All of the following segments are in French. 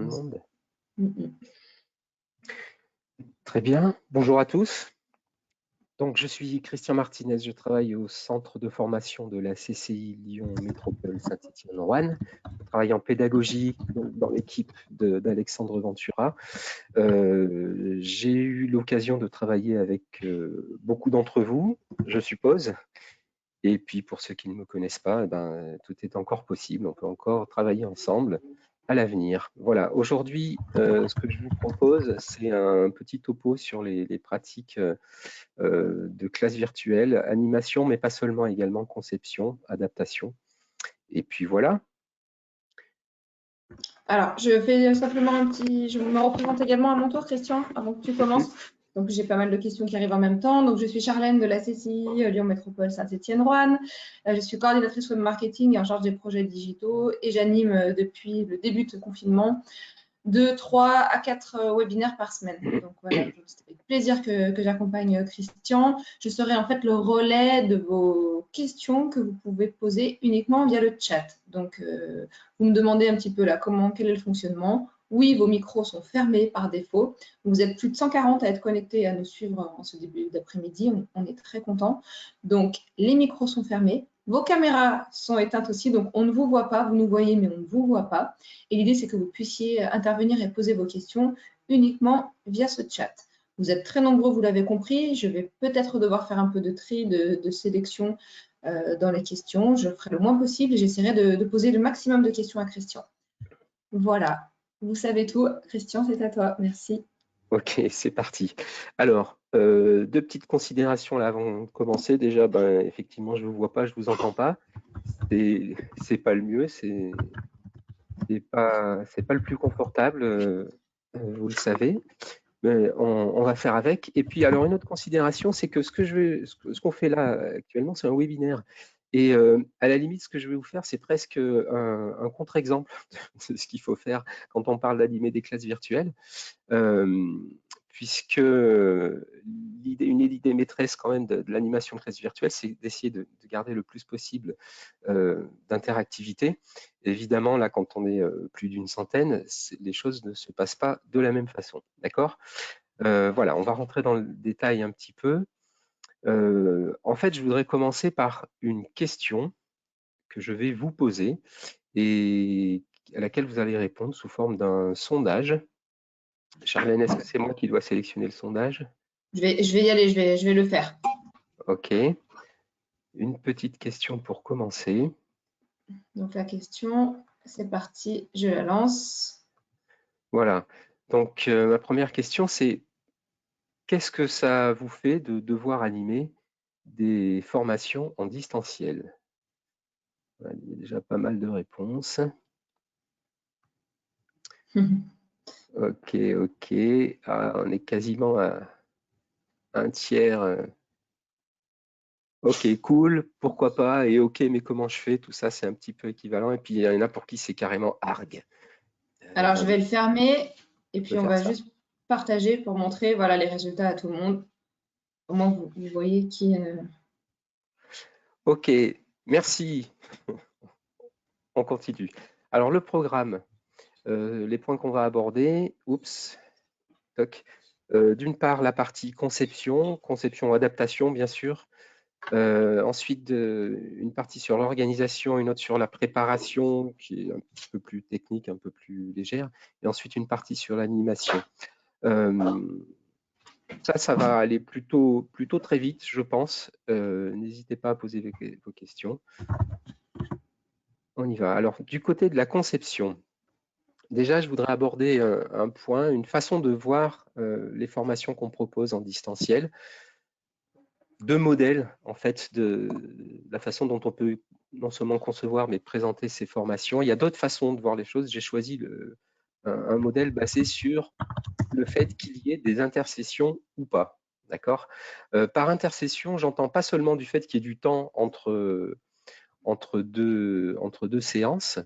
le monde. Mhm. Très bien. Bonjour à tous. Donc, je suis Christian Martinez. Je travaille au centre de formation de la CCI Lyon Métropole Saint-Étienne-Roanne. Je travaille en pédagogie dans l'équipe d'Alexandre Ventura. J'ai eu l'occasion de travailler avec beaucoup d'entre vous, je suppose. Et puis, pour ceux qui ne me connaissent pas, tout est encore possible. On peut encore travailler ensemble à l'avenir. Voilà, aujourd'hui, ce que je vous propose, c'est un petit topo sur les pratiques de classe virtuelle, animation, mais pas seulement, également conception, adaptation. Et puis voilà. Alors, je fais simplement je me représente également à mon tour, Christian, avant que tu commences. Donc, j'ai pas mal de questions qui arrivent en même temps. Donc, je suis Charlène de la CCI Lyon Métropole Saint-Étienne-Roanne. Je suis coordinatrice web marketing et en charge des projets digitaux et j'anime depuis le début de ce confinement de 3 à 4 webinaires par semaine. Donc voilà, c'est avec plaisir que j'accompagne Christian. Je serai en fait le relais de vos questions que vous pouvez poser uniquement via le chat. Donc vous me demandez un petit peu là quel est le fonctionnement. Oui, vos micros sont fermés par défaut. Vous êtes plus de 140 à être connectés et à nous suivre en ce début d'après-midi. On est très contents. Donc les micros sont fermés. Vos caméras sont éteintes aussi, donc on ne vous voit pas, vous nous voyez, mais on ne vous voit pas. Et l'idée, c'est que vous puissiez intervenir et poser vos questions uniquement via ce chat. Vous êtes très nombreux, vous l'avez compris. Je vais peut-être devoir faire un peu de tri, de sélection dans les questions. Je ferai le moins possible et j'essaierai de poser le maximum de questions à Christian. Voilà, vous savez tout. Christian, c'est à toi. Merci. Ok, c'est parti. Alors, deux petites considérations là avant de commencer. Déjà, effectivement, je ne vous vois pas, je ne vous entends pas. C'est pas le mieux, c'est pas le plus confortable, vous le savez. Mais on va faire avec. Et puis, alors, une autre considération, c'est que ce qu'on fait là actuellement, c'est un webinaire. Et à la limite, ce que je vais vous faire, c'est presque un contre-exemple de ce qu'il faut faire quand on parle d'animer des classes virtuelles. Puisque une idée maîtresse quand même de l'animation de classe virtuelle, c'est d'essayer de garder le plus possible d'interactivité. Évidemment, là, quand on est plus d'une centaine, les choses ne se passent pas de la même façon. D'accord ? Voilà, on va rentrer dans le détail un petit peu. En fait, je voudrais commencer par une question que je vais vous poser et à laquelle vous allez répondre sous forme d'un sondage. Charlène, est-ce que c'est moi qui dois sélectionner le sondage? Je vais y aller, je vais le faire. Ok. Une petite question pour commencer. Donc la question, c'est parti, je la lance. Voilà. Donc ma première question, c'est qu'est-ce que ça vous fait de devoir animer des formations en distanciel? Voilà, il y a déjà pas mal de réponses. Ok, ok. Ah, on est quasiment à un tiers. Ok, cool, pourquoi pas, et ok, mais comment je fais? Tout ça, c'est un petit peu équivalent. Et puis, il y en a pour qui c'est carrément argue. Alors, je vais le fermer et On peut puis on faire va ça. juste partager pour montrer voilà, les résultats à tout le monde. Au moins, vous voyez qui... Ok, merci. On continue. Alors, le programme, les points qu'on va aborder, oups, toc. D'une part, la partie conception, adaptation, bien sûr. Ensuite, une partie sur l'organisation, une autre sur la préparation, qui est un petit peu plus technique, un peu plus légère. Et ensuite, une partie sur l'animation. Ça va aller plutôt très vite, je pense. N'hésitez pas à poser vos questions. On y va. Alors, du côté de la conception, déjà, je voudrais aborder un point, une façon de voir les formations qu'on propose en distanciel. Deux modèles, en fait, de la façon dont on peut non seulement concevoir, mais présenter ces formations. Il y a d'autres façons de voir les choses. J'ai choisi un modèle basé sur le fait qu'il y ait des intercessions ou pas. D'accord ? Par intercession, j'entends pas seulement du fait qu'il y ait du temps entre deux séances.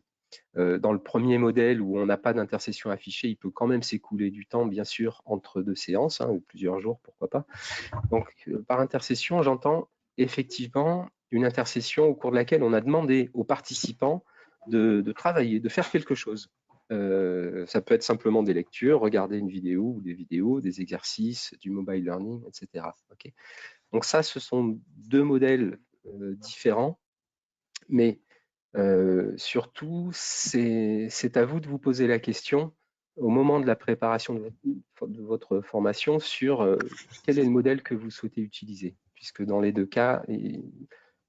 Dans le premier modèle où on n'a pas d'intercession affichée, il peut quand même s'écouler du temps, bien sûr, entre deux séances, ou plusieurs jours, pourquoi pas. Donc, par intercession, j'entends effectivement une intercession au cours de laquelle on a demandé aux participants de travailler, de faire quelque chose. Ça peut être simplement des lectures, regarder une vidéo ou des vidéos, des exercices, du mobile learning, etc. Okay. Donc ça, ce sont deux modèles différents, mais surtout, c'est à vous de vous poser la question au moment de la préparation de votre formation sur quel est le modèle que vous souhaitez utiliser, puisque dans les deux cas,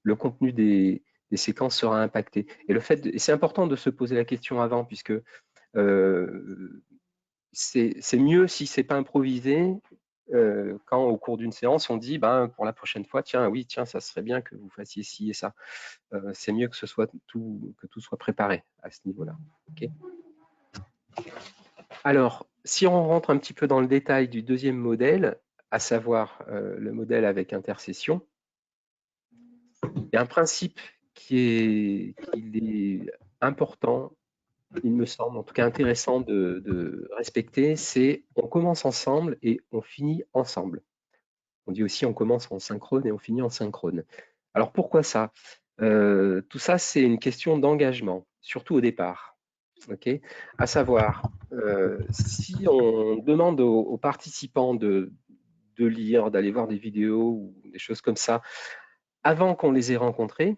le contenu des séquences sera impacté. Et c'est important de se poser la question avant, puisque c'est mieux si c'est pas improvisé. Quand au cours d'une séance, on dit pour la prochaine fois, tiens, oui, tiens, ça serait bien que vous fassiez ci et ça. C'est mieux que tout soit préparé à ce niveau-là. Okay. Alors, si on rentre un petit peu dans le détail du deuxième modèle, à savoir le modèle avec intercession, il y a un principe qui est important, il me semble, en tout cas intéressant de respecter, c'est on commence ensemble et on finit ensemble. On dit aussi on commence en synchrone et on finit en synchrone. Alors pourquoi ça? Tout ça, c'est une question d'engagement, surtout au départ. Okay, à savoir, si on demande aux participants de lire, d'aller voir des vidéos ou des choses comme ça, avant qu'on les ait rencontrés,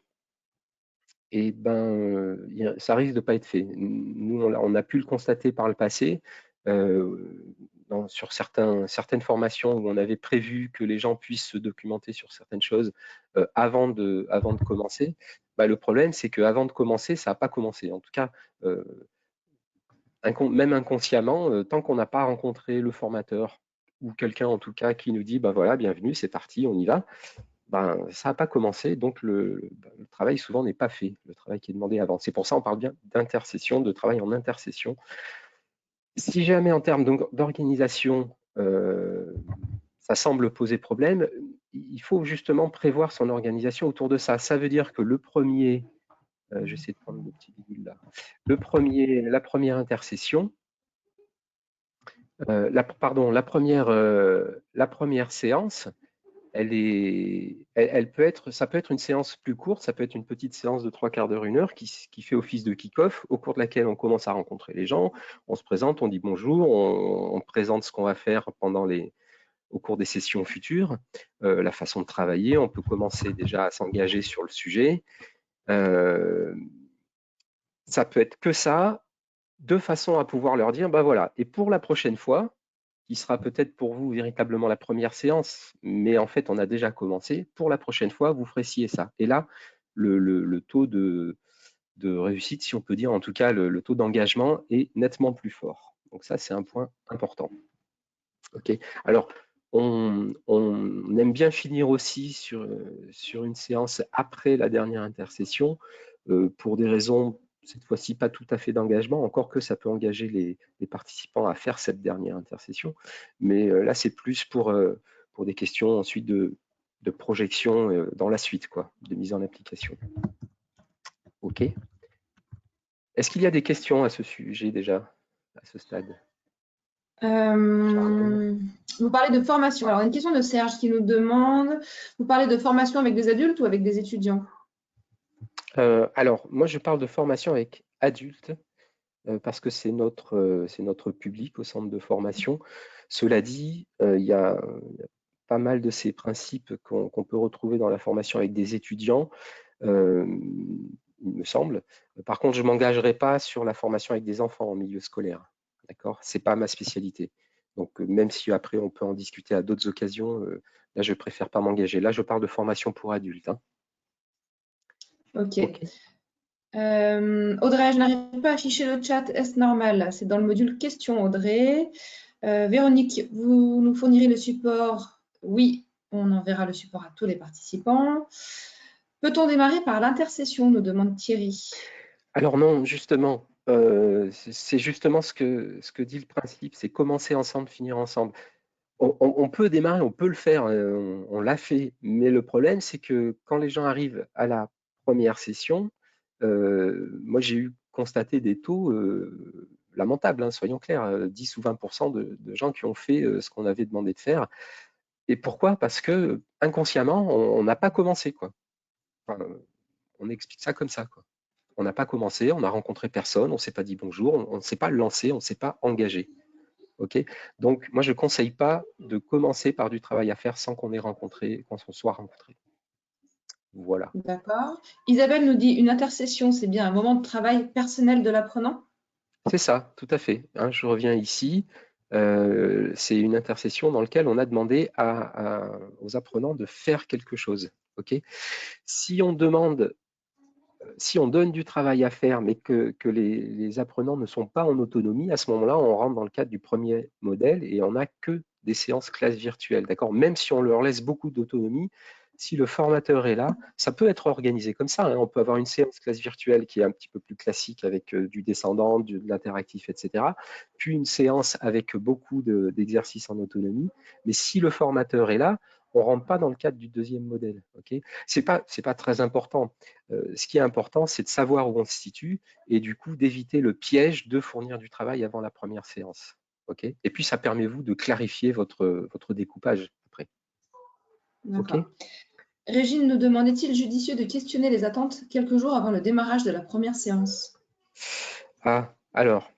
et ça risque de pas être fait. Nous, on a pu le constater par le passé, sur certaines formations où on avait prévu que les gens puissent se documenter sur certaines choses avant de commencer. Le problème, c'est qu'avant de commencer, ça n'a pas commencé. En tout cas, même inconsciemment, tant qu'on n'a pas rencontré le formateur ou quelqu'un en tout cas qui nous dit voilà, bienvenue, c'est parti, on y va, ça n'a pas commencé, donc le travail souvent n'est pas fait, le travail qui est demandé avant. C'est pour ça qu'on parle bien d'intercession, de travail en intercession. Si jamais en termes d'organisation, ça semble poser problème, il faut justement prévoir son organisation autour de ça. Ça veut dire que le premier, j'essaie de prendre le petit bidule là, la première intercession, la première séance, ça peut être une séance plus courte, ça peut être une petite séance de 3/4 d'heure, 1 heure qui fait office de kick-off, au cours de laquelle on commence à rencontrer les gens, on se présente, on dit bonjour, on présente ce qu'on va faire au cours des sessions futures, la façon de travailler, on peut commencer déjà à s'engager sur le sujet. Ça peut être que ça, de façon à pouvoir leur dire, voilà, et pour la prochaine fois, qui sera peut-être pour vous véritablement la première séance, mais en fait, on a déjà commencé, pour la prochaine fois, vous ferez ci et ça. Et là, le taux de réussite, si on peut dire, en tout cas, le taux d'engagement est nettement plus fort. Donc ça, c'est un point important. Ok. Alors, on aime bien finir aussi sur une séance après la dernière intercession, pour des raisons cette fois-ci pas tout à fait d'engagement, encore que ça peut engager les participants à faire cette dernière intercession. Mais là, c'est plus pour des questions ensuite de projection dans la suite, quoi, de mise en application. OK. Est-ce qu'il y a des questions à ce sujet déjà, à ce stade? Vous parlez de formation. Alors, une question de Serge qui nous demande, vous parlez de formation avec des adultes ou avec des étudiants? Alors, moi, je parle de formation avec adultes, parce que c'est notre public au centre de formation. Cela dit, il y a pas mal de ces principes qu'on peut retrouver dans la formation avec des étudiants, il me semble. Par contre, je ne m'engagerai pas sur la formation avec des enfants en milieu scolaire. D'accord? Ce n'est pas ma spécialité. Donc, même si après on peut en discuter à d'autres occasions, là, je préfère pas m'engager. Là, je parle de formation pour adultes. Hein. Ok. Audrey, je n'arrive pas à afficher le chat. Est-ce normal? C'est dans le module questions, Audrey. Véronique, vous nous fournirez le support? Oui, on enverra le support à tous les participants. Peut-on démarrer par l'intercession, nous demande Thierry. Alors non, justement, c'est justement ce que dit le principe, c'est commencer ensemble, finir ensemble. On peut démarrer, on peut le faire, on l'a fait, mais le problème, c'est que quand les gens arrivent à la première session, moi j'ai eu constaté des taux lamentables, hein, soyons clairs, 10 ou 20% de gens qui ont fait ce qu'on avait demandé de faire. Et pourquoi? Parce que inconsciemment, on n'a pas commencé, quoi. Enfin, on explique ça comme ça, quoi. on n'a pas commencé, on n'a rencontré personne, on ne s'est pas dit bonjour, on ne s'est pas lancé, on ne s'est pas engagé. Okay, donc, moi, je ne conseille pas de commencer par du travail à faire sans qu'on ait rencontré, qu'on se soit rencontré. Voilà. D'accord. Isabelle nous dit, une intersession, c'est bien un moment de travail personnel de l'apprenant? C'est ça, tout à fait. Hein, je reviens ici. C'est une intersession dans laquelle on a demandé aux apprenants de faire quelque chose. Okay, si on donne du travail à faire, mais que les apprenants ne sont pas en autonomie, à ce moment-là, on rentre dans le cadre du premier modèle et on n'a que des séances classe virtuelles. D'accord, même si on leur laisse beaucoup d'autonomie, si le formateur est là, ça peut être organisé comme ça. Hein. On peut avoir une séance classe virtuelle qui est un petit peu plus classique avec du descendant, de l'interactif, etc. Puis une séance avec beaucoup d'exercices en autonomie. Mais si le formateur est là, on ne rentre pas dans le cadre du deuxième modèle. Okay, c'est pas très important. Ce qui est important, c'est de savoir où on se situe et du coup d'éviter le piège de fournir du travail avant la première séance. Okay, et puis ça permet vous de clarifier votre découpage après. D'accord. Okay. Régine nous demande, est-il judicieux de questionner les attentes quelques jours avant le démarrage de la première séance? Ah, alors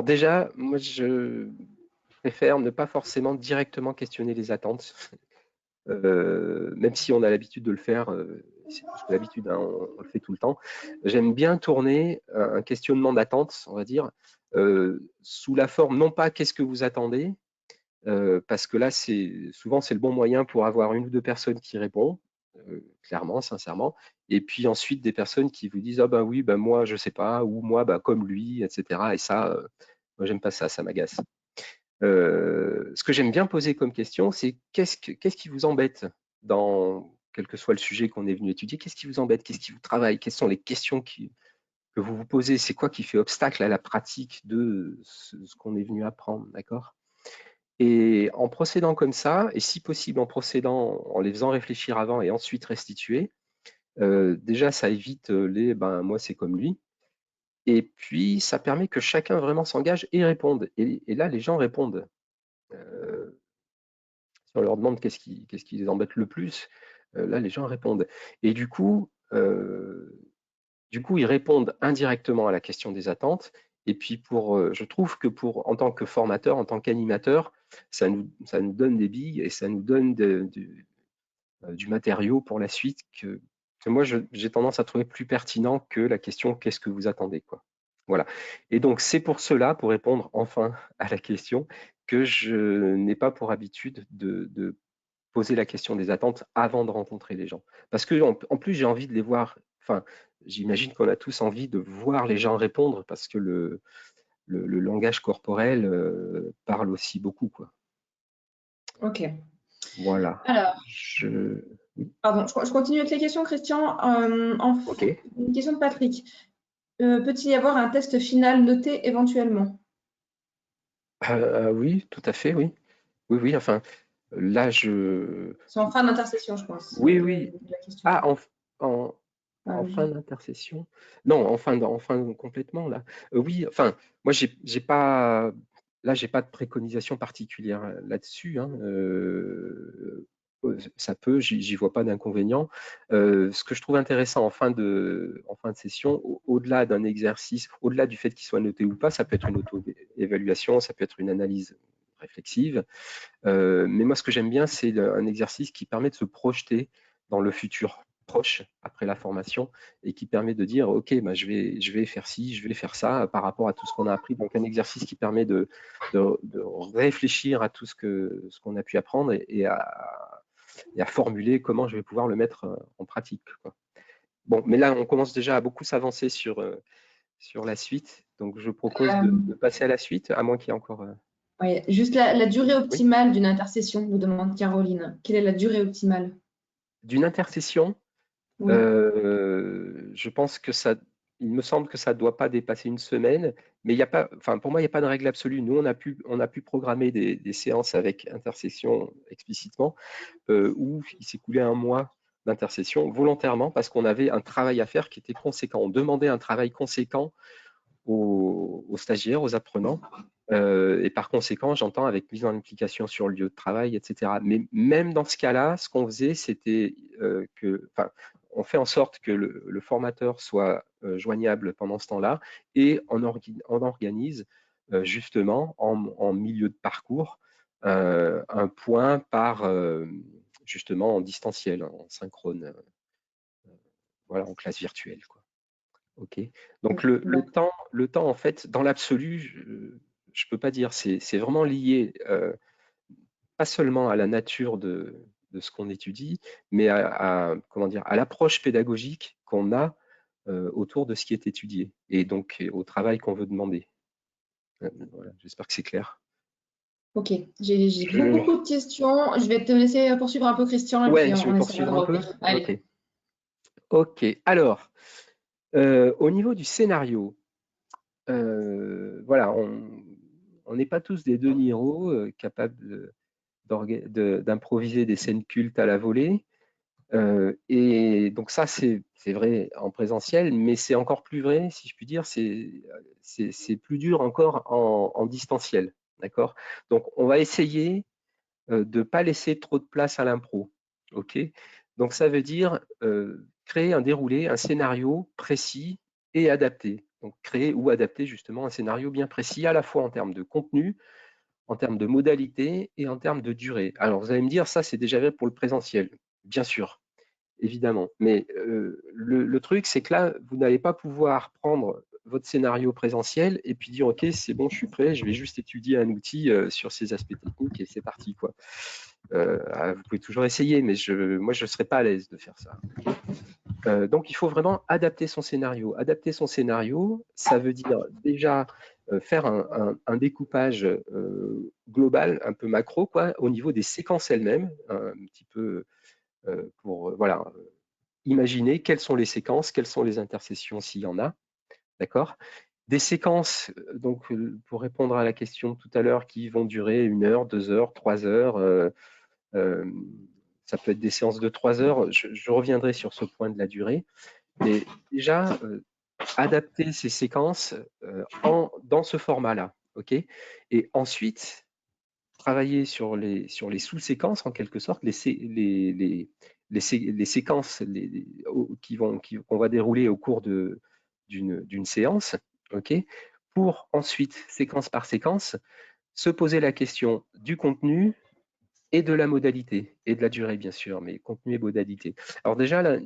déjà, moi je préfère ne pas forcément directement questionner les attentes, même si on a l'habitude de le faire, c'est plus que l'habitude, hein, on le fait tout le temps. J'aime bien tourner un questionnement d'attente, on va dire, sous la forme non pas qu'est-ce que vous attendez, parce que là, souvent, c'est le bon moyen pour avoir une ou deux personnes qui répondent, clairement, sincèrement, et puis ensuite des personnes qui vous disent « Ah ben oui, ben moi, je sais pas » ou « Moi, ben, comme lui », etc. Et ça, moi, j'aime pas ça, ça m'agace. Ce que j'aime bien poser comme question, c'est qu'est-ce qui vous embête dans quel que soit le sujet qu'on est venu étudier, qu'est-ce qui vous embête, qu'est-ce qui vous travaille, quelles sont les questions que vous vous posez, c'est quoi qui fait obstacle à la pratique de ce qu'on est venu apprendre, d'accord? Et en procédant comme ça, et si possible en procédant, en les faisant réfléchir avant et ensuite restituer, déjà ça évite moi c'est comme lui, et puis ça permet que chacun vraiment s'engage et réponde. Et là les gens répondent. Si on leur demande qu'est-ce qui les embête le plus, là les gens répondent. Et du coup, ils répondent indirectement à la question des attentes. Et puis je trouve que en tant que formateur, en tant qu'animateur, ça nous donne des billes et ça nous donne du matériau pour la suite que moi j'ai tendance à trouver plus pertinent que la question qu'est-ce que vous attendez, quoi. Voilà. Et donc c'est pour cela, pour répondre enfin à la question, que je n'ai pas pour habitude de poser la question des attentes avant de rencontrer les gens. Parce que en plus, j'ai envie de les voir. Enfin, j'imagine qu'on a tous envie de voir les gens répondre parce que le langage corporel parle aussi beaucoup, quoi. Ok. Voilà. Alors, Oui. pardon, je continue avec les questions, Christian. Ok. Une question de Patrick. Peut-il y avoir un test final noté éventuellement? Oui, tout à fait, oui. Oui, oui. Enfin, là, C'est en fin d'intercession, je pense, oui, oui. la question. Ah, en, Ah, en fin oui. d'intercession? Non, en fin complètement, là. Oui, enfin, moi, j'ai pas, là, j'ai pas de préconisation particulière là-dessus. Hein. Ça peut, j'y vois pas d'inconvénient. Ce que je trouve intéressant en fin de session, au-delà d'un exercice, au-delà du fait qu'il soit noté ou pas, ça peut être une auto-évaluation, ça peut être une analyse réflexive. Mais moi, ce que j'aime bien, c'est un exercice qui permet de se projeter dans le futur proche après la formation et qui permet de dire ok, bah, je vais faire ci, je vais faire ça par rapport à tout ce qu'on a appris. Donc un exercice qui permet de réfléchir à tout ce qu'on a pu apprendre et à formuler comment je vais pouvoir le mettre en pratique, quoi. Bon, mais là on commence déjà à beaucoup s'avancer sur la suite, donc je propose de passer à la suite, à moins qu'il y ait encore Oui, juste la durée oui, optimale d'une intercession, nous demande Caroline. Quelle est la durée optimale? d'une intercession. Oui. Je pense que il me semble que ça ne doit pas dépasser une semaine, mais il y a pas, enfin pour moi, il n'y a pas de règle absolue. Nous, on a pu programmer des séances avec intercession explicitement, où il s'est coulé un mois d'intercession volontairement parce qu'on avait un travail à faire qui était conséquent. On demandait un travail conséquent aux stagiaires, aux apprenants. Et par conséquent, j'entends avec mise en application sur le lieu de travail, etc. Mais même dans ce cas-là, ce qu'on faisait, c'était on fait en sorte que le formateur soit joignable pendant ce temps-là et on organise justement en milieu de parcours un point par justement en distanciel, en synchrone, voilà, en classe virtuelle, quoi. Ok. Donc le temps en fait, dans l'absolu, je peux pas dire, c'est vraiment lié pas seulement à la nature de ce qu'on étudie, mais comment dire, à l'approche pédagogique qu'on a autour de ce qui est étudié et donc au travail qu'on veut demander. Voilà, j'espère que c'est clair. Ok, j'ai beaucoup de questions. Je vais te laisser poursuivre un peu, Christian, et Ouais, puis je vais on essaiera de poursuivre un peu. revenir. Allez. Ok. Alors, au niveau du scénario, voilà, on n'est pas tous des De Niro capables d'improviser des scènes cultes à la volée. Et donc ça, c'est vrai en présentiel, mais c'est encore plus vrai, si je puis dire, c'est plus dur encore en distanciel. D'accord? Donc on va essayer de ne pas laisser trop de place à l'impro. Ok? Donc ça veut dire créer un déroulé, un scénario précis et adapté. Donc créer ou adapter justement un scénario bien précis, à la fois en termes de contenu, en termes de modalité et en termes de durée. Alors vous allez me dire, ça c'est déjà vrai pour le présentiel. Bien sûr, évidemment. Mais le truc, c'est que là, vous n'allez pas pouvoir prendre votre scénario présentiel et puis dire, OK, c'est bon, je suis prêt, je vais juste étudier un outil sur ces aspects techniques et c'est parti, quoi. Vous pouvez toujours essayer, mais moi, je ne serais pas à l'aise de faire ça. Donc, il faut vraiment adapter son scénario. Adapter son scénario, ça veut dire déjà faire un découpage global, un peu macro, quoi, au niveau des séquences elles-mêmes, un petit peu pour voilà, imaginer quelles sont les séquences, quelles sont les intercessions s'il y en a, d'accord? Des séquences, donc pour répondre à la question tout à l'heure, qui vont durer 1 heure, 2 heures, 3 heures, ça peut être des séances de 3 heures, je reviendrai sur ce point de la durée, mais déjà, adapter ces séquences dans ce format-là, ok? Et ensuite, travailler sur les sous-séquences, en quelque sorte, les séquences qu'on va dérouler au cours d'une séance, ok, pour ensuite, séquence par séquence, se poser la question du contenu et de la modalité, et de la durée, bien sûr, mais contenu et modalité. Alors déjà, là,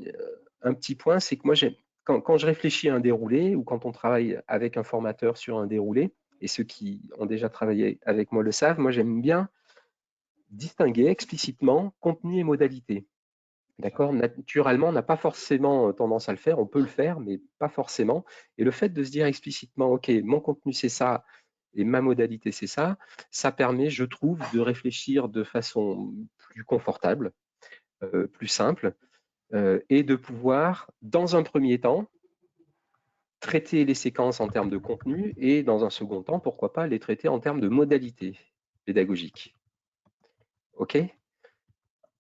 un petit point, c'est que moi, quand je réfléchis à un déroulé, ou quand on travaille avec un formateur sur un déroulé, et ceux qui ont déjà travaillé avec moi le savent, moi j'aime bien distinguer explicitement contenu et modalité. D'accord? Naturellement, on n'a pas forcément tendance à le faire, on peut le faire, mais pas forcément. Et le fait de se dire explicitement, OK, mon contenu c'est ça et ma modalité c'est ça, ça permet, je trouve, de réfléchir de façon plus confortable, plus simple, et de pouvoir, dans un premier temps, traiter les séquences en termes de contenu et dans un second temps, pourquoi pas, les traiter en termes de modalité pédagogique. OK?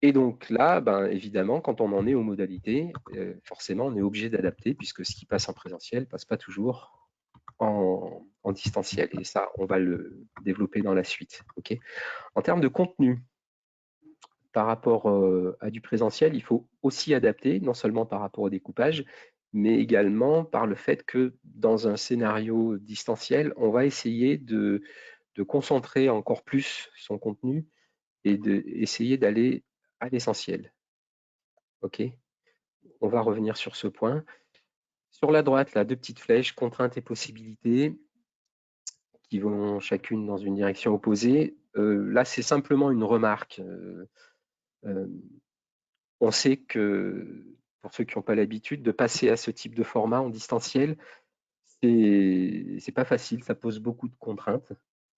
Et donc là, ben, évidemment, quand on en est aux modalités, forcément, on est obligé d'adapter puisque ce qui passe en présentiel ne passe pas toujours en distanciel. Et ça, on va le développer dans la suite. Okay. En termes de contenu, par rapport à du présentiel, il faut aussi adapter, non seulement par rapport au découpage, mais également par le fait que dans un scénario distanciel, on va essayer de concentrer encore plus son contenu et d'essayer d'aller à l'essentiel. OK, on va revenir sur ce point. Sur la droite, là, 2 petites flèches, contraintes et possibilités, qui vont chacune dans une direction opposée. Là, c'est simplement une remarque. On sait que, pour ceux qui n'ont pas l'habitude, de passer à ce type de format en distanciel, c'est pas facile, ça pose beaucoup de contraintes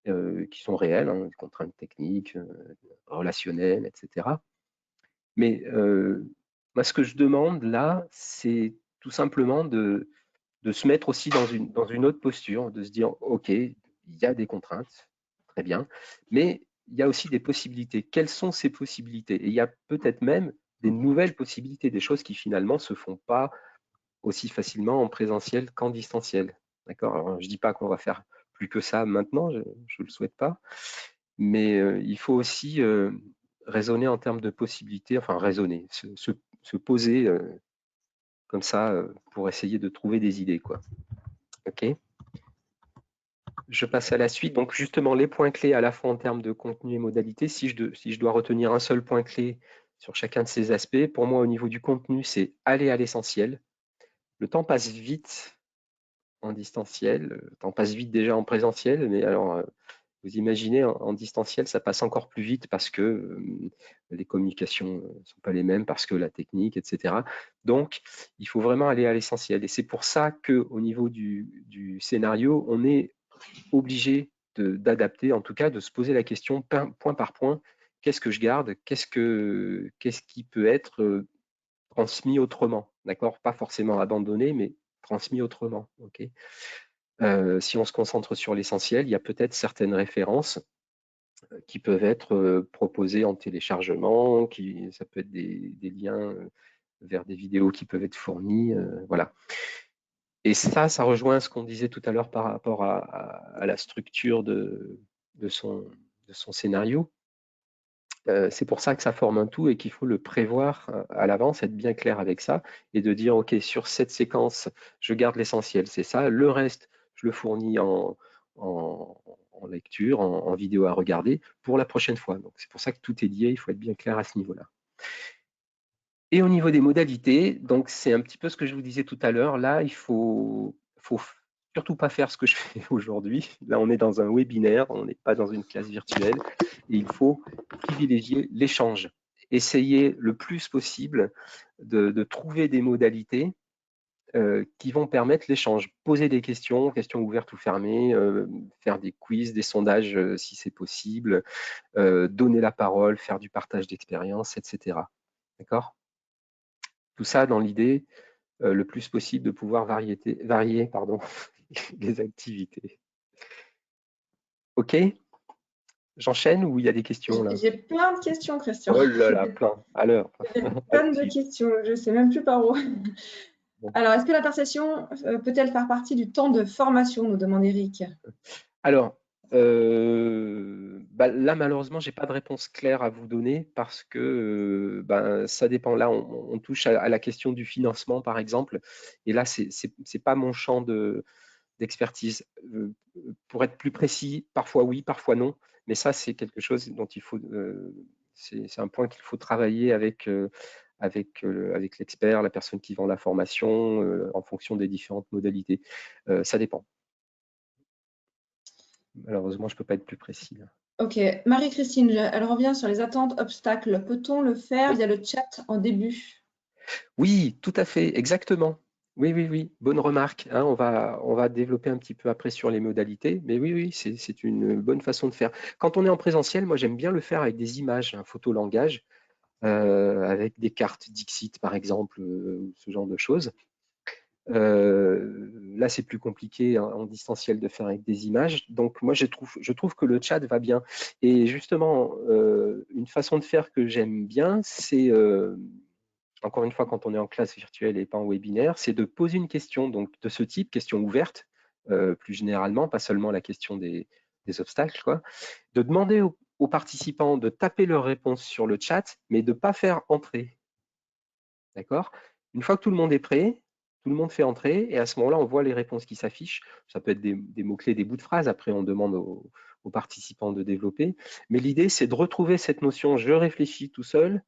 qui sont réelles, hein, des contraintes techniques, relationnelles, etc. Mais moi, ce que je demande là, c'est tout simplement de se mettre aussi dans une autre posture, de se dire, OK, il y a des contraintes, très bien, mais il y a aussi des possibilités. Quelles sont ces possibilités? Et il y a peut-être même des nouvelles possibilités, des choses qui finalement ne se font pas aussi facilement en présentiel qu'en distanciel. D'accord? Alors, je ne dis pas qu'on va faire plus que ça maintenant, je ne le souhaite pas, mais il faut aussi raisonner en termes de possibilités, enfin raisonner, se poser comme ça, pour essayer de trouver des idées, quoi. OK. Je passe à la suite. Donc, justement, les points clés à la fois en termes de contenu et modalité. Si je dois retenir un seul point clé sur chacun de ces aspects, pour moi, au niveau du contenu, c'est aller à l'essentiel. Le temps passe vite en distanciel, le temps passe vite déjà en présentiel, mais alors, vous imaginez, en distanciel, ça passe encore plus vite parce que les communications ne sont pas les mêmes, parce que la technique, etc. Donc, il faut vraiment aller à l'essentiel. Et c'est pour ça qu'au niveau du scénario, on est obligé d'adapter, en tout cas de se poser la question point par point, qu'est-ce que je garde, qu'est-ce qui peut être transmis autrement, d'accord? Pas forcément abandonné, mais transmis autrement, ok? Si on se concentre sur l'essentiel, il y a peut-être certaines références qui peuvent être proposées en téléchargement, ça peut être des liens vers des vidéos qui peuvent être fournis, voilà. Et ça rejoint ce qu'on disait tout à l'heure par rapport à la structure de son scénario. C'est pour ça que ça forme un tout et qu'il faut le prévoir à l'avance, être bien clair avec ça et de dire, OK, sur cette séquence, je garde l'essentiel, c'est ça. Le reste, je le fournis en lecture, en vidéo à regarder pour la prochaine fois. Donc, c'est pour ça que tout est lié, il faut être bien clair à ce niveau-là. Et au niveau des modalités, donc c'est un petit peu ce que je vous disais tout à l'heure. Là, il faut surtout pas faire ce que je fais aujourd'hui. Là, on est dans un webinaire, on n'est pas dans une classe virtuelle. Et il faut privilégier l'échange. Essayer le plus possible de trouver des modalités qui vont permettre l'échange. Poser des questions ouvertes ou fermées, faire des quiz, des sondages si c'est possible, donner la parole, faire du partage d'expérience, etc. D'accord ? Tout ça dans l'idée le plus possible de pouvoir varier les activités. OK? J'enchaîne ou il y a des questions là? J'ai plein de questions, Christian. Oh là là, plein, à l'heure. Plein de questions, je ne sais même plus par où. Alors, est-ce que l'intercession peut-elle faire partie du temps de formation, nous demande Eric. Alors, là, malheureusement, je n'ai pas de réponse claire à vous donner parce que ça dépend. Là, on touche à la question du financement, par exemple. Et là, ce n'est pas mon champ d'expertise. Pour être plus précis, parfois oui, parfois non. Mais ça, c'est quelque chose dont il faut. C'est un point qu'il faut travailler avec l'expert, la personne qui vend la formation, en fonction des différentes modalités. Ça dépend. Malheureusement, je ne peux pas être plus précis. Là. Ok, Marie-Christine, elle revient sur les attentes, obstacles. Peut-on le faire via le chat en début? Oui, tout à fait, exactement. Oui, bonne remarque. Hein, on va développer un petit peu après sur les modalités, mais oui, c'est une bonne façon de faire. Quand on est en présentiel, moi j'aime bien le faire avec des images, un photolangage, avec des cartes Dixit par exemple, ce genre de choses. Là, c'est plus compliqué en distanciel de faire avec des images. Donc, moi, je trouve que le chat va bien. Et justement, une façon de faire que j'aime bien, c'est, encore une fois, quand on est en classe virtuelle et pas en webinaire, c'est de poser une question donc, de ce type, question ouverte, plus généralement, pas seulement la question des obstacles, quoi. De demander aux participants de taper leurs réponses sur le chat, mais de ne pas faire entrer. D'accord? Une fois que tout le monde est prêt, tout le monde fait entrer et à ce moment-là, on voit les réponses qui s'affichent. Ça peut être des mots-clés, des bouts de phrases. Après, on demande aux participants de développer. Mais l'idée, c'est de retrouver cette notion « je réfléchis tout seul »,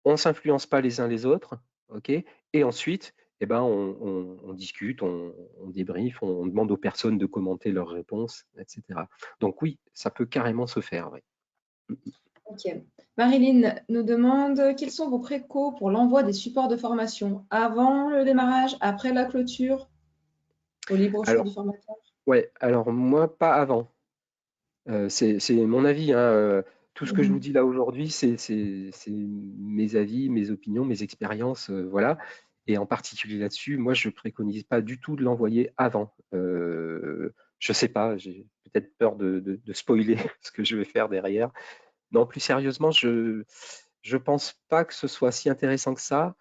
on ne s'influence pas les uns les autres, ok? Et ensuite, eh ben, on discute, on débriefe, on demande aux personnes de commenter leurs réponses, etc. Donc oui, ça peut carrément se faire. Ouais. Ok. Marilyn nous demande quels sont vos précaux pour l'envoi des supports de formation avant le démarrage, après la clôture, au libre choix du formateur? Ouais, alors moi, pas avant. C'est mon avis. Hein. Tout ce que je vous dis là aujourd'hui, c'est mes avis, mes opinions, mes expériences, voilà. Et en particulier là-dessus, moi, je préconise pas du tout de l'envoyer avant. Je sais pas, j'ai peut-être peur de spoiler ce que je vais faire derrière. Non, plus sérieusement, je pense pas que ce soit si intéressant que ça,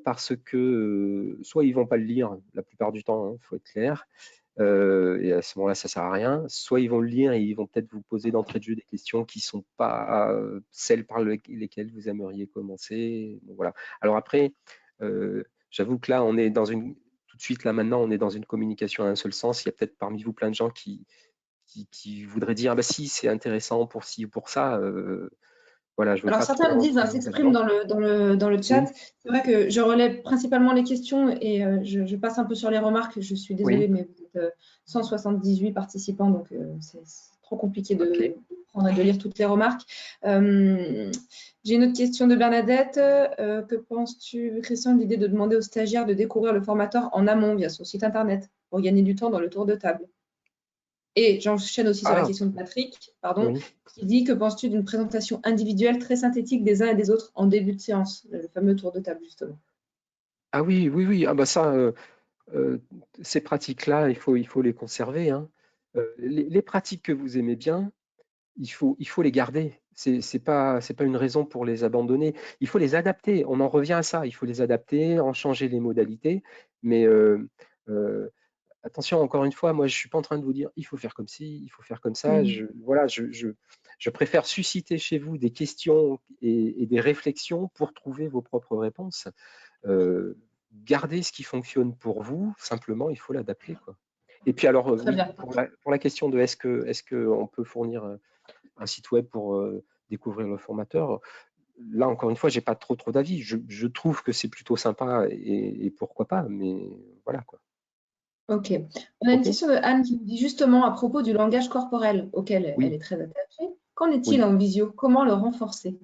parce que soit ils vont pas le lire la plupart du temps, il faut être clair. Et à ce moment-là, ça sert à rien. Soit ils vont le lire et ils vont peut-être vous poser d'entrée de jeu des questions qui ne sont pas celles par lesquelles vous aimeriez commencer. Donc, voilà. Alors après, J'avoue que là, on est dans tout de suite, là maintenant, on est dans une communication à un seul sens. Il y a peut-être parmi vous plein de gens qui voudraient dire, ah bah si, c'est intéressant pour ci ou pour ça. Voilà, je veux Alors, pas trop certains le disent, hein, rentrer s'expriment là-dedans. dans le chat. Oui, C'est vrai que je relève principalement les questions et je passe un peu sur les remarques. Je suis désolée, oui, mais vous êtes 178 participants, donc c'est trop compliqué ok. de prendre et de lire toutes les remarques. J'ai une autre question de Bernadette. Que penses-tu, Christian, de l'idée de demander aux stagiaires de découvrir le formateur en amont via son site internet pour gagner du temps dans le tour de table? Et j'enchaîne aussi sur la Ah, question de Patrick, pardon, oui. qui dit: que penses-tu d'une présentation individuelle très synthétique des uns et des autres en début de séance, le fameux tour de table justement. Ah oui, oui, oui. Ah bah ça, euh, ces pratiques-là, il faut les conserver, hein. Les pratiques que vous aimez bien, il faut les garder. C'est pas une raison pour les abandonner. Il faut les adapter. On en revient à ça. Il faut les adapter, en changer les modalités. Mais euh, attention, encore une fois, moi, je suis pas en train de vous dire il faut faire comme ci, il faut faire comme ça. Voilà, je préfère susciter chez vous des questions et des réflexions pour trouver vos propres réponses. Gardez ce qui fonctionne pour vous. Simplement, il faut l'adapter, quoi. Et puis alors, Très oui, bien. pour la question de est-ce que on peut fournir un site web pour découvrir le formateur. Là, encore une fois, j'ai pas trop d'avis. Je trouve que c'est plutôt sympa et pourquoi pas, mais voilà quoi. Ok. On a une Ok? question de Anne qui nous dit justement à propos du langage corporel auquel elle Oui, est très attachée. Qu'en est-il oui. en visio? Comment le renforcer?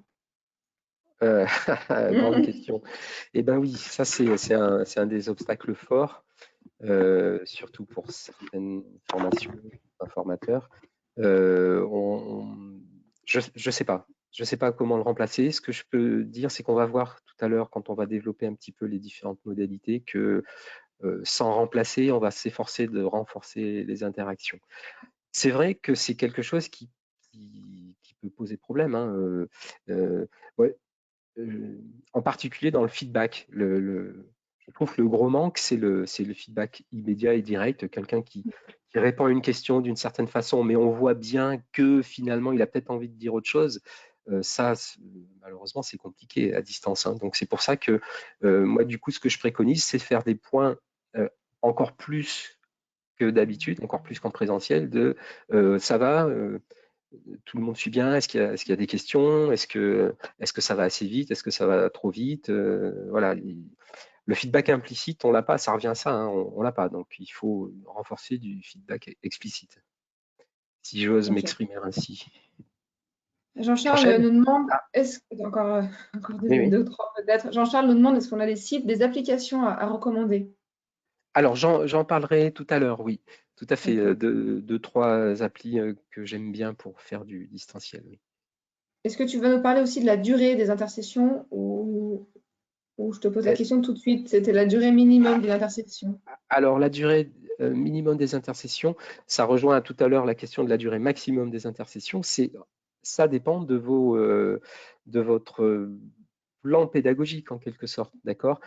Euh, grande question. Eh ben oui, ça c'est un des obstacles forts, surtout pour certaines formations, un formateur. Je sais pas. Je sais pas comment le remplacer. Ce que je peux dire, c'est qu'on va voir tout à l'heure, quand on va développer un petit peu les différentes modalités, que sans remplacer, on va s'efforcer de renforcer les interactions. C'est vrai que c'est quelque chose qui peut poser problème, hein. Euh, ouais, en particulier dans le feedback. Je trouve que le gros manque, c'est le feedback immédiat et direct. Quelqu'un qui répond à une question d'une certaine façon, mais on voit bien que finalement, il a peut-être envie de dire autre chose. Ça, malheureusement, c'est compliqué à distance, hein. Donc, c'est pour ça que moi, du coup, ce que je préconise, c'est de faire des points encore plus que d'habitude, encore plus qu'en présentiel, ça va, tout le monde suit bien, est-ce qu'il y a des questions, est-ce que ça va assez vite, est-ce que ça va trop vite, voilà. Le feedback implicite, on l'a pas, ça revient à ça, hein, on l'a pas, donc il faut renforcer du feedback explicite, si j'ose Ok. m'exprimer ainsi. Jean-Charles J'enchaîne? nous demande, Ah, est-ce encore, encore oui, deux, oui. deux ou trois peut-être. Jean-Charles nous demande, est-ce qu'on a des sites, des applications à recommander? Alors j'en parlerai tout à l'heure, oui, tout à fait, Ok. deux, trois applis que j'aime bien pour faire du distanciel, oui. Est-ce que tu veux nous parler aussi de la durée des intercessions ou je te pose la Euh, question tout de suite, c'était la durée minimum d'une intersection? Alors, la durée minimum des intercessions, ça rejoint tout à l'heure la question de la durée maximum des intercessions. Ça dépend de votre plan pédagogique en quelque sorte, d'accord.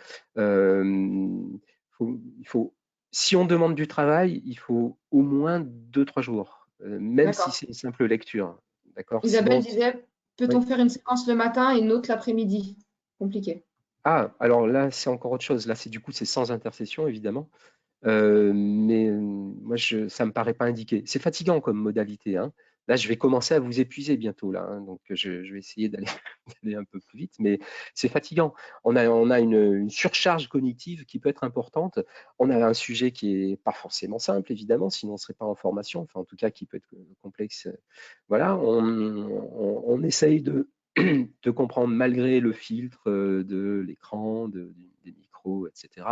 Il faut, si on demande du travail, il faut au moins 2, 3 jours, même si D'accord. c'est une simple lecture, d'accord. Isabelle Sinon, disait, peut-on oui. faire une séquence le matin et une autre l'après-midi? Compliqué. Ah, alors là, c'est encore autre chose. Là, c'est sans intercession, évidemment. Mais moi, ça me paraît pas indiqué. C'est fatigant comme modalité, hein. Là, je vais commencer à vous épuiser bientôt, là, hein, donc je vais essayer d'aller d'aller un peu plus vite, mais c'est fatigant. On a une surcharge cognitive qui peut être importante. On a un sujet qui est pas forcément simple, évidemment, sinon on serait pas en formation, enfin, en tout cas, qui peut être complexe. Voilà, on essaye de comprendre malgré le filtre de l'écran, des micros, etc.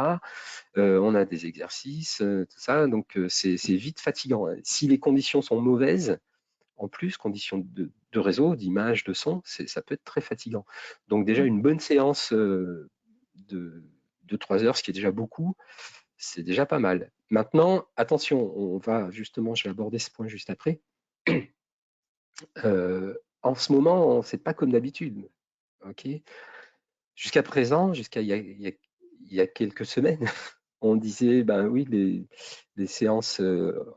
On a des exercices, tout ça, donc c'est vite fatigant, hein. Si les conditions sont mauvaises, en plus, conditions de réseau, d'image, de son, ça peut être très fatigant. Donc déjà, une bonne séance de, de 3 heures, ce qui est déjà beaucoup, c'est déjà pas mal. Maintenant, attention, je vais aborder ce point juste après. En ce moment, c'est pas comme d'habitude. Ok. Jusqu'à présent, jusqu'à il y a quelques semaines, on disait, ben oui, les séances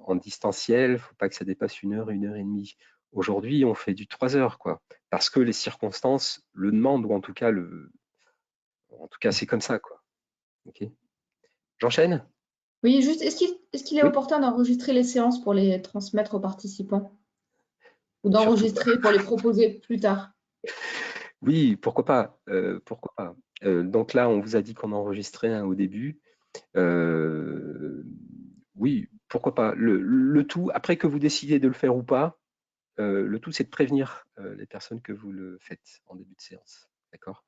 en distanciel, faut pas que ça dépasse 1 heure et demie. Aujourd'hui, on fait du 3 heures, quoi, parce que les circonstances le demandent, ou en tout cas, c'est comme ça, quoi. Ok. J'enchaîne? Oui, juste, est-ce qu'il est Oui. opportun d'enregistrer les séances pour les transmettre aux participants ou Surtout. d'enregistrer pour les proposer plus tard? Oui, pourquoi pas. Pourquoi pas. Donc là, on vous a dit qu'on enregistrait au début. Euh, oui, pourquoi pas. Le tout, après que vous décidez de le faire ou pas, le tout, c'est de prévenir les personnes que vous le faites en début de séance. D'accord?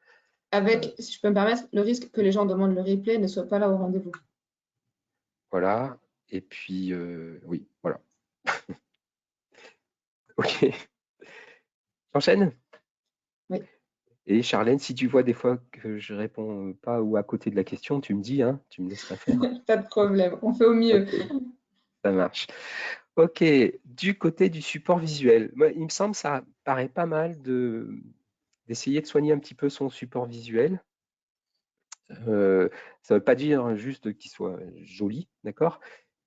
Euh, Avec, si je peux me permettre, le risque que les gens demandent le replay ne soient pas là au rendez-vous. voilà. Et puis, oui, voilà. Ok. J'enchaîne? Oui, Et Charlène, si tu vois des fois que je réponds pas ou à côté de la question, tu me dis, hein, tu me laisses pas faire. pas de problème, on fait au mieux. Ok, ça marche. Ok, du côté du support visuel, moi, il me semble que ça paraît pas mal d'essayer de soigner un petit peu son support visuel. Ça ne veut pas dire juste qu'il soit joli, d'accord?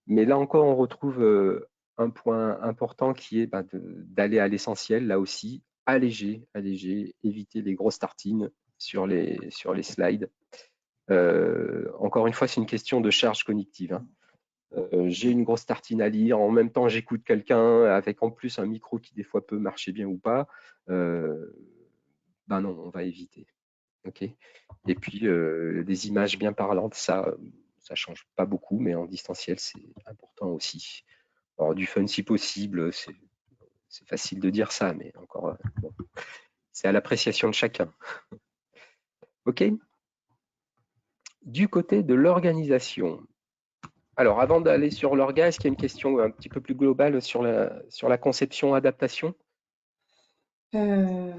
Mais là encore, on retrouve un point important qui est d'aller à l'essentiel, là aussi, alléger, éviter les grosses tartines sur les slides. Encore une fois, c'est une question de charge cognitive, hein. J'ai une grosse tartine à lire, en même temps j'écoute quelqu'un avec en plus un micro qui des fois peut marcher bien ou pas. Euh, ben non, on va éviter. Ok. Et puis des images bien parlantes, ça change pas beaucoup, mais en distanciel c'est important aussi. Alors du fun si possible, c'est facile de dire ça, mais encore, bon, c'est à l'appréciation de chacun. Ok. Du côté de l'organisation. Alors, avant d'aller sur l'orga, est-ce qu'il y a une question un petit peu plus globale sur la conception-adaptation? Euh,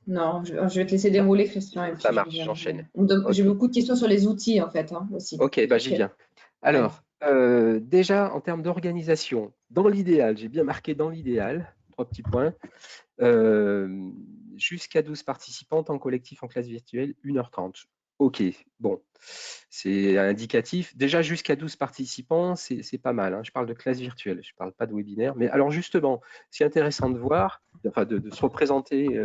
Non, je vais te laisser Non? dérouler, Christian, et Ça puis je marche, reviendrai. j'enchaîne. J'ai Ok, beaucoup de questions sur les outils, en fait, hein, aussi. ok, bah j'y Ok, viens. allez. Alors, déjà en termes d'organisation, dans l'idéal, j'ai bien marqué dans l'idéal, 3 petits points, euh, jusqu'à 12 participantes en collectif en classe virtuelle, 1h30. Ok, bon, c'est indicatif. Déjà, jusqu'à 12 participants, c'est pas mal, hein. Je parle de classe virtuelle, je ne parle pas de webinaire. Mais alors, justement, c'est intéressant de voir, enfin, de se représenter,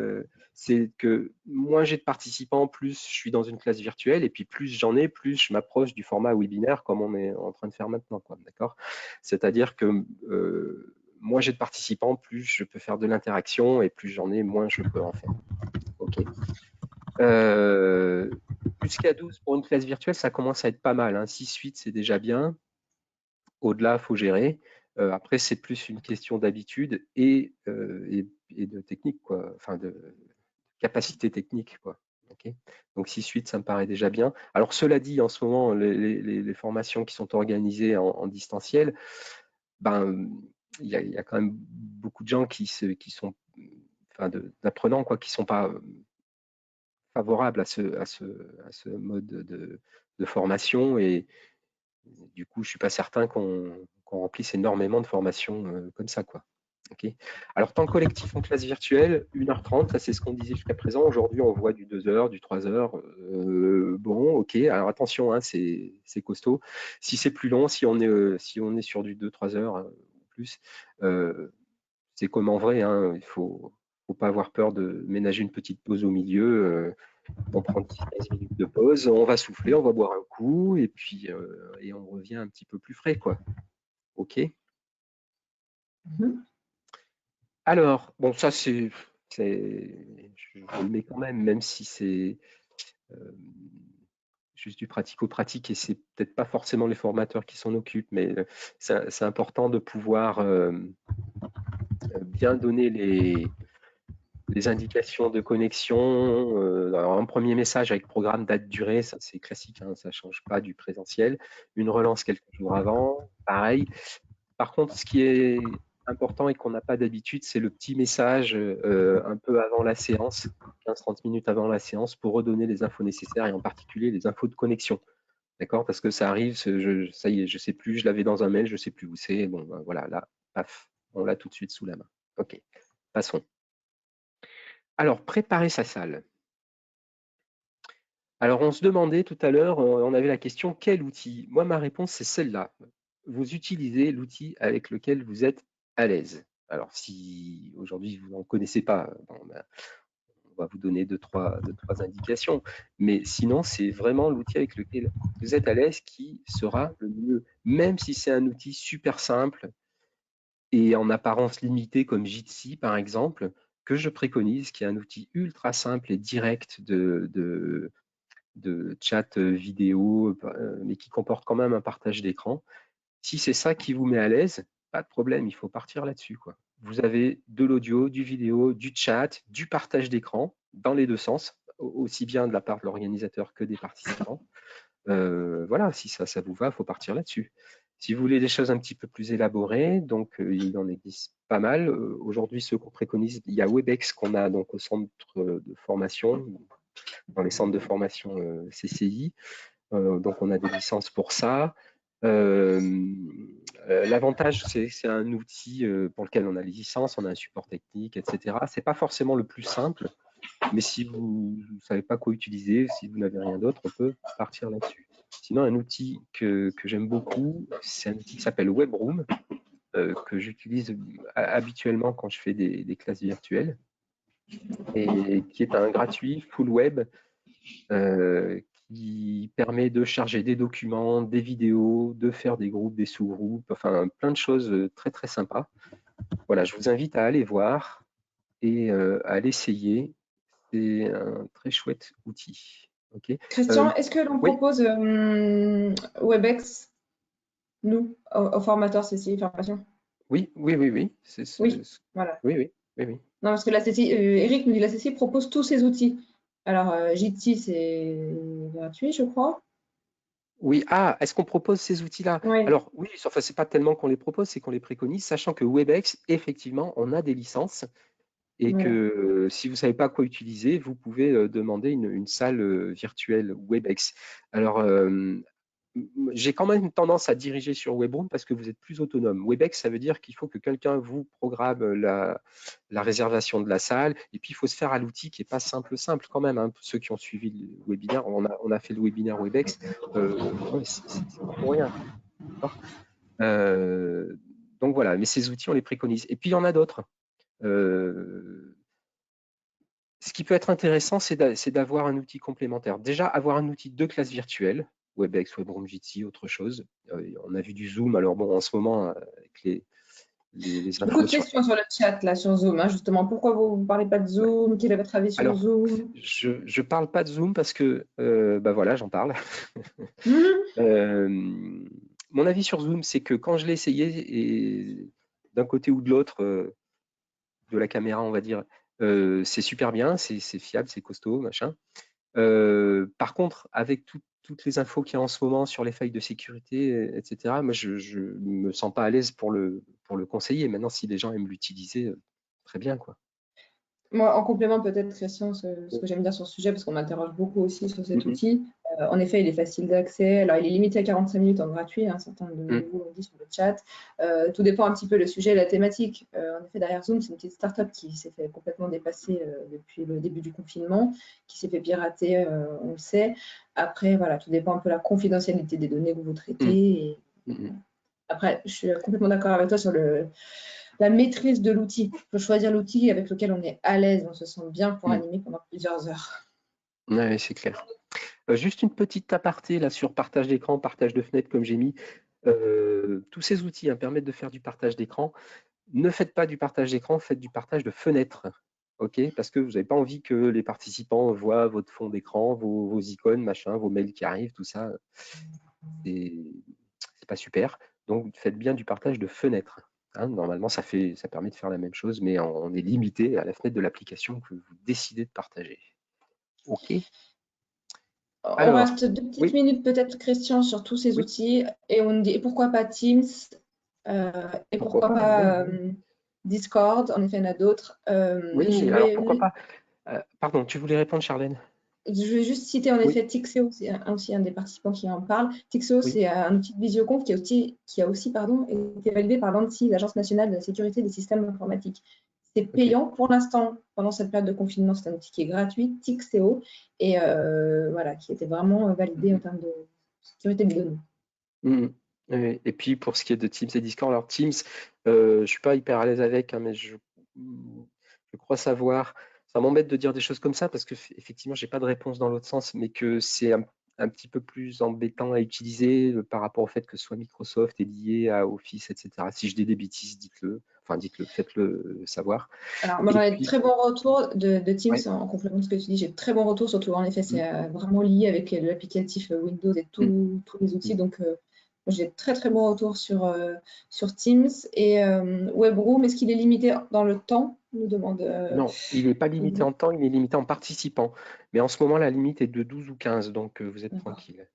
c'est que moins j'ai de participants, plus je suis dans une classe virtuelle, et puis plus j'en ai, plus je m'approche du format webinaire comme on est en train de faire maintenant, quoi, d'accord? C'est-à-dire que moins j'ai de participants, plus je peux faire de l'interaction, et plus j'en ai, moins je peux en faire. Ok. Euh, Jusqu'à 12 pour une classe virtuelle, ça commence à être pas mal, hein. 6-8, c'est déjà bien. Au-delà, il faut gérer. Après, c'est plus une question d'habitude et de technique, quoi. Enfin, de capacité technique, quoi. Ok. Donc 6-8, ça me paraît déjà bien. Alors, cela dit, en ce moment, les formations qui sont organisées en distanciel, ben, il y a quand même beaucoup de gens qui sont, enfin, d'apprenants, quoi, qui sont pas favorables à ce mode de formation. Et du coup, je suis pas certain qu'on remplisse énormément de formations comme ça, quoi. Ok. Alors, temps collectif en classe virtuelle, 1h30, ça c'est ce qu'on disait jusqu'à présent. Aujourd'hui, on voit du 2 heures, du 3 heures. Bon, ok. Alors attention, hein, c'est costaud. Si c'est plus long, si on est sur du 2-3 heures ou plus, euh, c'est comme en vrai, hein, faut pas avoir peur de ménager une petite pause au milieu. On prend 10-15 minutes de pause, on va souffler, on va boire un coup, et puis et on revient un petit peu plus frais, quoi. Ok. Mhm. Alors, bon, ça je le mets quand même, même si c'est euh, juste du pratico-pratique et c'est peut-être pas forcément les formateurs qui s'en occupent, mais c'est important de pouvoir bien donner les indications de connexion. Alors, un premier message avec programme, date, durée, ça c'est classique, hein, ça ne change pas du présentiel. Une relance quelques jours avant, pareil. Par contre, ce qui est important et qu'on n'a pas d'habitude, c'est le petit message un peu avant la séance, 15-30 minutes avant la séance, pour redonner les infos nécessaires et en particulier les infos de connexion. D'accord? Parce que ça arrive, ça y est, je ne sais plus, je l'avais dans un mail, je ne sais plus où c'est. Bon, ben, voilà, là, paf, on l'a tout de suite sous la main. Ok, passons. Alors, préparer sa salle. Alors, on se demandait tout à l'heure, on avait la question quel outil? Moi, ma réponse, c'est celle-là. Vous utilisez l'outil avec lequel vous êtes à l'aise. Alors, si aujourd'hui vous n'en connaissez pas, bon, ben, on va vous donner deux, trois indications. Mais sinon, c'est vraiment l'outil avec lequel vous êtes à l'aise qui sera le mieux. Même si c'est un outil super simple et en apparence limité comme Jitsi, par exemple, que je préconise, qui est un outil ultra simple et direct de chat vidéo, mais qui comporte quand même un partage d'écran. Si c'est ça qui vous met à l'aise, pas de problème, il faut partir là-dessus, quoi. Vous avez de l'audio, du vidéo, du chat, du partage d'écran, dans les deux sens, aussi bien de la part de l'organisateur que des participants. Voilà, si ça vous va, il faut partir là-dessus. Si vous voulez des choses un petit peu plus élaborées, donc il en existe pas mal. Aujourd'hui, ceux qu'on préconise, il y a Webex qu'on a donc au centre de formation, dans les centres de formation CCI. Donc on a des licences pour ça. L'avantage, c'est un outil pour lequel on a les licences, on a un support technique, etc. C'est pas forcément le plus simple, mais si vous ne savez pas quoi utiliser, si vous n'avez rien d'autre, on peut partir là-dessus. Sinon, un outil que j'aime beaucoup, c'est un outil qui s'appelle Webroom, que j'utilise habituellement quand je fais des classes virtuelles, et qui est un gratuit full web qui permet de charger des documents, des vidéos, de faire des groupes, des sous-groupes, enfin plein de choses très très sympas. Voilà, je vous invite à aller voir et à l'essayer. C'est un très chouette outil. Okay. Christian, est-ce que l'on Oui, propose Webex, nous, aux formateurs CCI Formation? oui. Oui, voilà. Oui. Non, parce que la CCI, Eric nous dit la CCI propose tous ces outils. Alors, Jitsi, c'est gratuit, je crois. Oui, est-ce qu'on propose ces outils-là? Oui. Alors oui, enfin, c'est pas tellement qu'on les propose, c'est qu'on les préconise, sachant que Webex, effectivement, on a des licences et Voilà. que si vous ne savez pas quoi utiliser, vous pouvez demander une salle virtuelle Webex. Alors, j'ai quand même tendance à diriger sur Webroom parce que vous êtes plus autonome. Webex, ça veut dire qu'il faut que quelqu'un vous programme la réservation de la salle et puis il faut se faire à l'outil qui n'est pas simple quand même. Hein. Ceux qui ont suivi le webinaire, on a fait le webinaire Webex, c'est pas pour rien. Donc voilà, mais ces outils, on les préconise. Et puis il y en a d'autres. Ce qui peut être intéressant, c'est d'avoir un outil complémentaire. Déjà, avoir un outil de classe virtuelle, Webex, Webroom, Jitsi, autre chose. On a vu du Zoom. Alors bon, en ce moment, avec les Beaucoup infos de sur... questions sur le chat, là, sur Zoom, hein, justement. Pourquoi vous ne parlez pas de Zoom? Quel est votre avis sur Alors, Zoom? je ne parle pas de Zoom parce que, voilà, j'en parle. Mon avis sur Zoom, c'est que quand je l'ai essayé, et d'un côté ou de l'autre de la caméra, on va dire, c'est super bien, c'est fiable, c'est costaud, machin. Par contre, avec toutes les infos qu'il y a en ce moment sur les failles de sécurité, etc., moi, je me sens pas à l'aise pour le conseiller. Maintenant, si les gens aiment l'utiliser, très bien, quoi. Moi, en complément peut-être, Christian, ce que j'aime dire sur ce sujet, parce qu'on m'interroge beaucoup aussi sur cet Mm, outil. En effet, il est facile d'accès. Alors, il est limité à 45 minutes en gratuit, hein, certains de mm, vous l'ont dit sur le chat. Tout dépend un petit peu le sujet et la thématique. En effet, derrière Zoom, c'est une petite start-up qui s'est fait complètement dépasser depuis le début du confinement, qui s'est fait pirater, on le sait. Après, voilà, tout dépend un peu de la confidentialité des données que vous traitez. mm, Et mm. après, je suis complètement d'accord avec toi sur la maîtrise de l'outil. Il faut choisir l'outil avec lequel on est à l'aise, on se sent bien pour animer pendant plusieurs heures. Ouais, c'est clair. Juste une petite aparté là sur partage d'écran, partage de fenêtre, comme j'ai mis. Tous ces outils permettent de faire du partage d'écran. Ne faites pas du partage d'écran, faites du partage de fenêtres. OK, parce que vous n'avez pas envie que les participants voient votre fond d'écran, vos icônes, machin, vos mails qui arrivent, tout ça. C'est pas super. Donc faites bien du partage de fenêtres. Hein. Normalement, ça permet de faire la même chose, mais on est limité à la fenêtre de l'application que vous décidez de partager. OK. On Alors, reste 2 petites oui, minutes peut-être, Christian, sur tous ces oui, outils. Et on dit, et pourquoi pas Teams et pourquoi pourquoi pas, oui, pas oui. Discord. En effet, il y en a d'autres. Oui, alors pourquoi pas. Pardon, tu voulais répondre, Charlène? Je vais juste citer en Oui, effet Tixeo, c'est aussi un des participants qui en parle. Tixeo, oui. c'est un outil de visioconf qui a aussi été validé par l'ANSSI, l'Agence nationale de la sécurité des systèmes informatiques. C'est OK. payant pour l'instant, pendant cette période de confinement, c'est un outil qui est gratuit, Tixeo, et voilà, qui était vraiment validé en termes de sécurité des données. Mhm. Oui. Et puis pour ce qui est de Teams et Discord, alors Teams, je suis pas hyper à l'aise avec, hein, mais je crois savoir, ça m'embête de dire des choses comme ça parce que effectivement, j'ai pas de réponse dans l'autre sens, mais que c'est un petit peu plus embêtant à utiliser par rapport au fait que soit Microsoft est lié à Office, etc. Si je dis des bêtises, dites-le. Enfin, dites-le, faites-le savoir. Alors, moi, Et j'en ai de puis, très bons retours de Teams ouais, en complément de ce que tu dis. J'ai de très bons retours, surtout en effet, mm, c'est vraiment lié avec l'applicatif Windows et mm, tous les outils. mm. Donc, j'ai de très très bons retours sur Teams. Et Webroom, est-ce qu'il est limité dans le temps? Nous demande. Non, il n'est pas limité en temps, il est limité en participants. Mais en ce moment, la limite est de 12 ou 15, donc vous êtes D'accord. tranquille.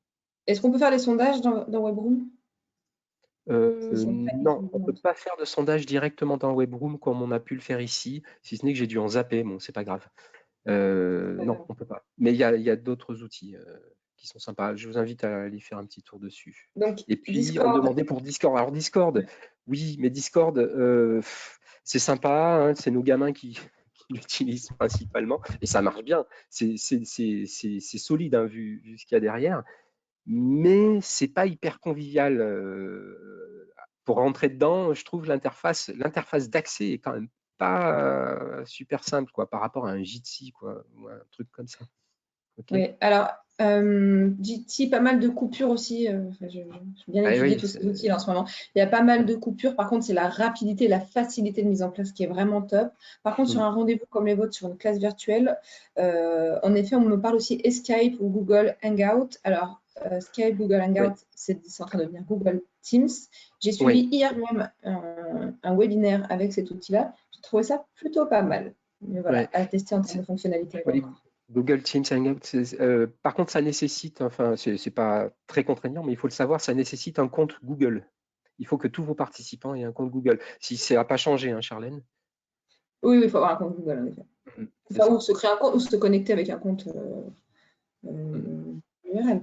Est-ce qu'on peut faire des sondages dans Webroom? C'est sur le planning qui Non, nous on ne peut demande. pas faire de sondage directement dans Webroom comme on a pu le faire ici, si ce n'est que j'ai dû en zapper, bon, c'est pas grave. Non, on ne peut pas. Mais il y a d'autres outils qui sont sympas. Je vous invite à aller faire un petit tour dessus. Donc, Et puis, on me Discord. demandait pour Discord. Alors, Discord, oui, mais Discord, c'est sympa, hein, c'est nos gamins qui l'utilisent principalement, et ça marche bien. C'est solide, hein, vu ce qu'il y a derrière, mais c'est pas hyper convivial. Pour rentrer dedans, je trouve l'interface d'accès est quand même pas super simple quoi, par rapport à un Jitsi quoi, ou un truc comme ça. Ok. Oui, alors, Jitsi, pas mal de coupures aussi. Enfin, j'ai bien Ah étudié oui, tous ces outils là, en ce moment. Il y a pas mal de coupures. Par contre, c'est la rapidité, la facilité de mise en place qui est vraiment top. Par contre, sur un rendez-vous comme les vôtres, sur une classe virtuelle, en effet, on me parle aussi Skype ou Google Hangout. Alors, Skype, Google ouais, Hangout, c'est en train de devenir Google Teams. J'ai ouais, suivi hier même un webinaire avec cet outil-là. J'ai trouvé ça plutôt pas mal. Mais voilà, ouais. à tester en termes de fonctionnalité. Oui, Google Teams Hangout, par contre, ça nécessite, enfin, c'est pas très contraignant, mais il faut le savoir, ça nécessite un compte Google. Il faut que tous vos participants aient un compte Google. Si ça n'a pas changé, hein, Charlène. Oui, oui, il faut avoir un compte Google, en effet. C'est Enfin, ça. ou se créer un compte ou se connecter avec un compte URL.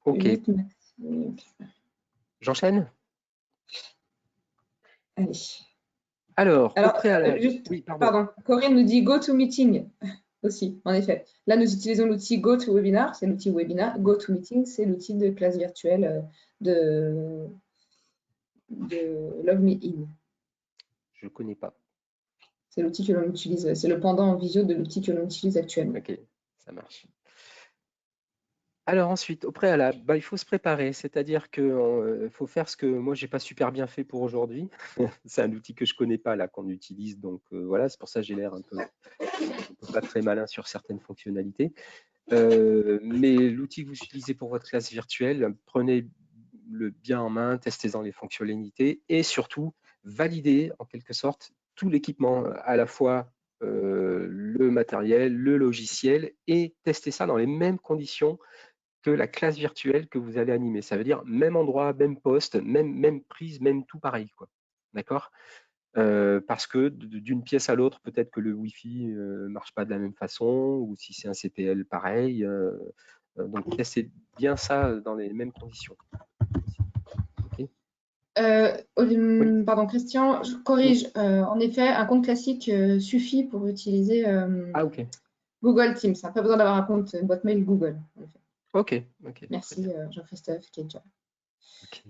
Ok, Unique Maxi. j'enchaîne. Allez. Alors, au Alors, préalable, juste, oui, pardon. pardon, Corinne nous dit GoToMeeting aussi, en effet. Là, nous utilisons l'outil GoToWebinar, c'est l'outil webinar. GoToMeeting, c'est l'outil de classe virtuelle de LogMeIn. Je ne connais pas. C'est l'outil que l'on utilise, c'est le pendant en visio de l'outil que l'on utilise actuellement. Ok, ça marche. Alors ensuite, au préalable, bah, il faut se préparer, c'est-à-dire qu'il faut faire ce que moi j'ai pas super bien fait pour aujourd'hui. C'est un outil que je connais pas là qu'on utilise, donc voilà, c'est pour ça que j'ai l'air un peu pas très malin sur certaines fonctionnalités. Mais l'outil que vous utilisez pour votre classe virtuelle, prenez-le bien en main, testez-en les fonctionnalités et surtout validez en quelque sorte tout l'équipement, à la fois le matériel, le logiciel, et testez ça dans les mêmes conditions que la classe virtuelle que vous allez animer. Ça veut dire même endroit, même poste, même prise, même tout pareil, quoi. D'accord? Parce que d'une pièce à l'autre, peut-être que le Wi-Fi marche pas de la même façon, ou si c'est un CPL, pareil. Donc testez bien ça dans les mêmes conditions. Ok. Oui. Pardon, Christian, je Mm. corrige. En effet, un compte classique suffit pour utiliser Ah ok. Google Teams. On n'a pas besoin d'avoir un compte boîte mail Google. En effet. Ok. Ok. Très Merci bien. Jean-Christophe qui est déjà. Ok.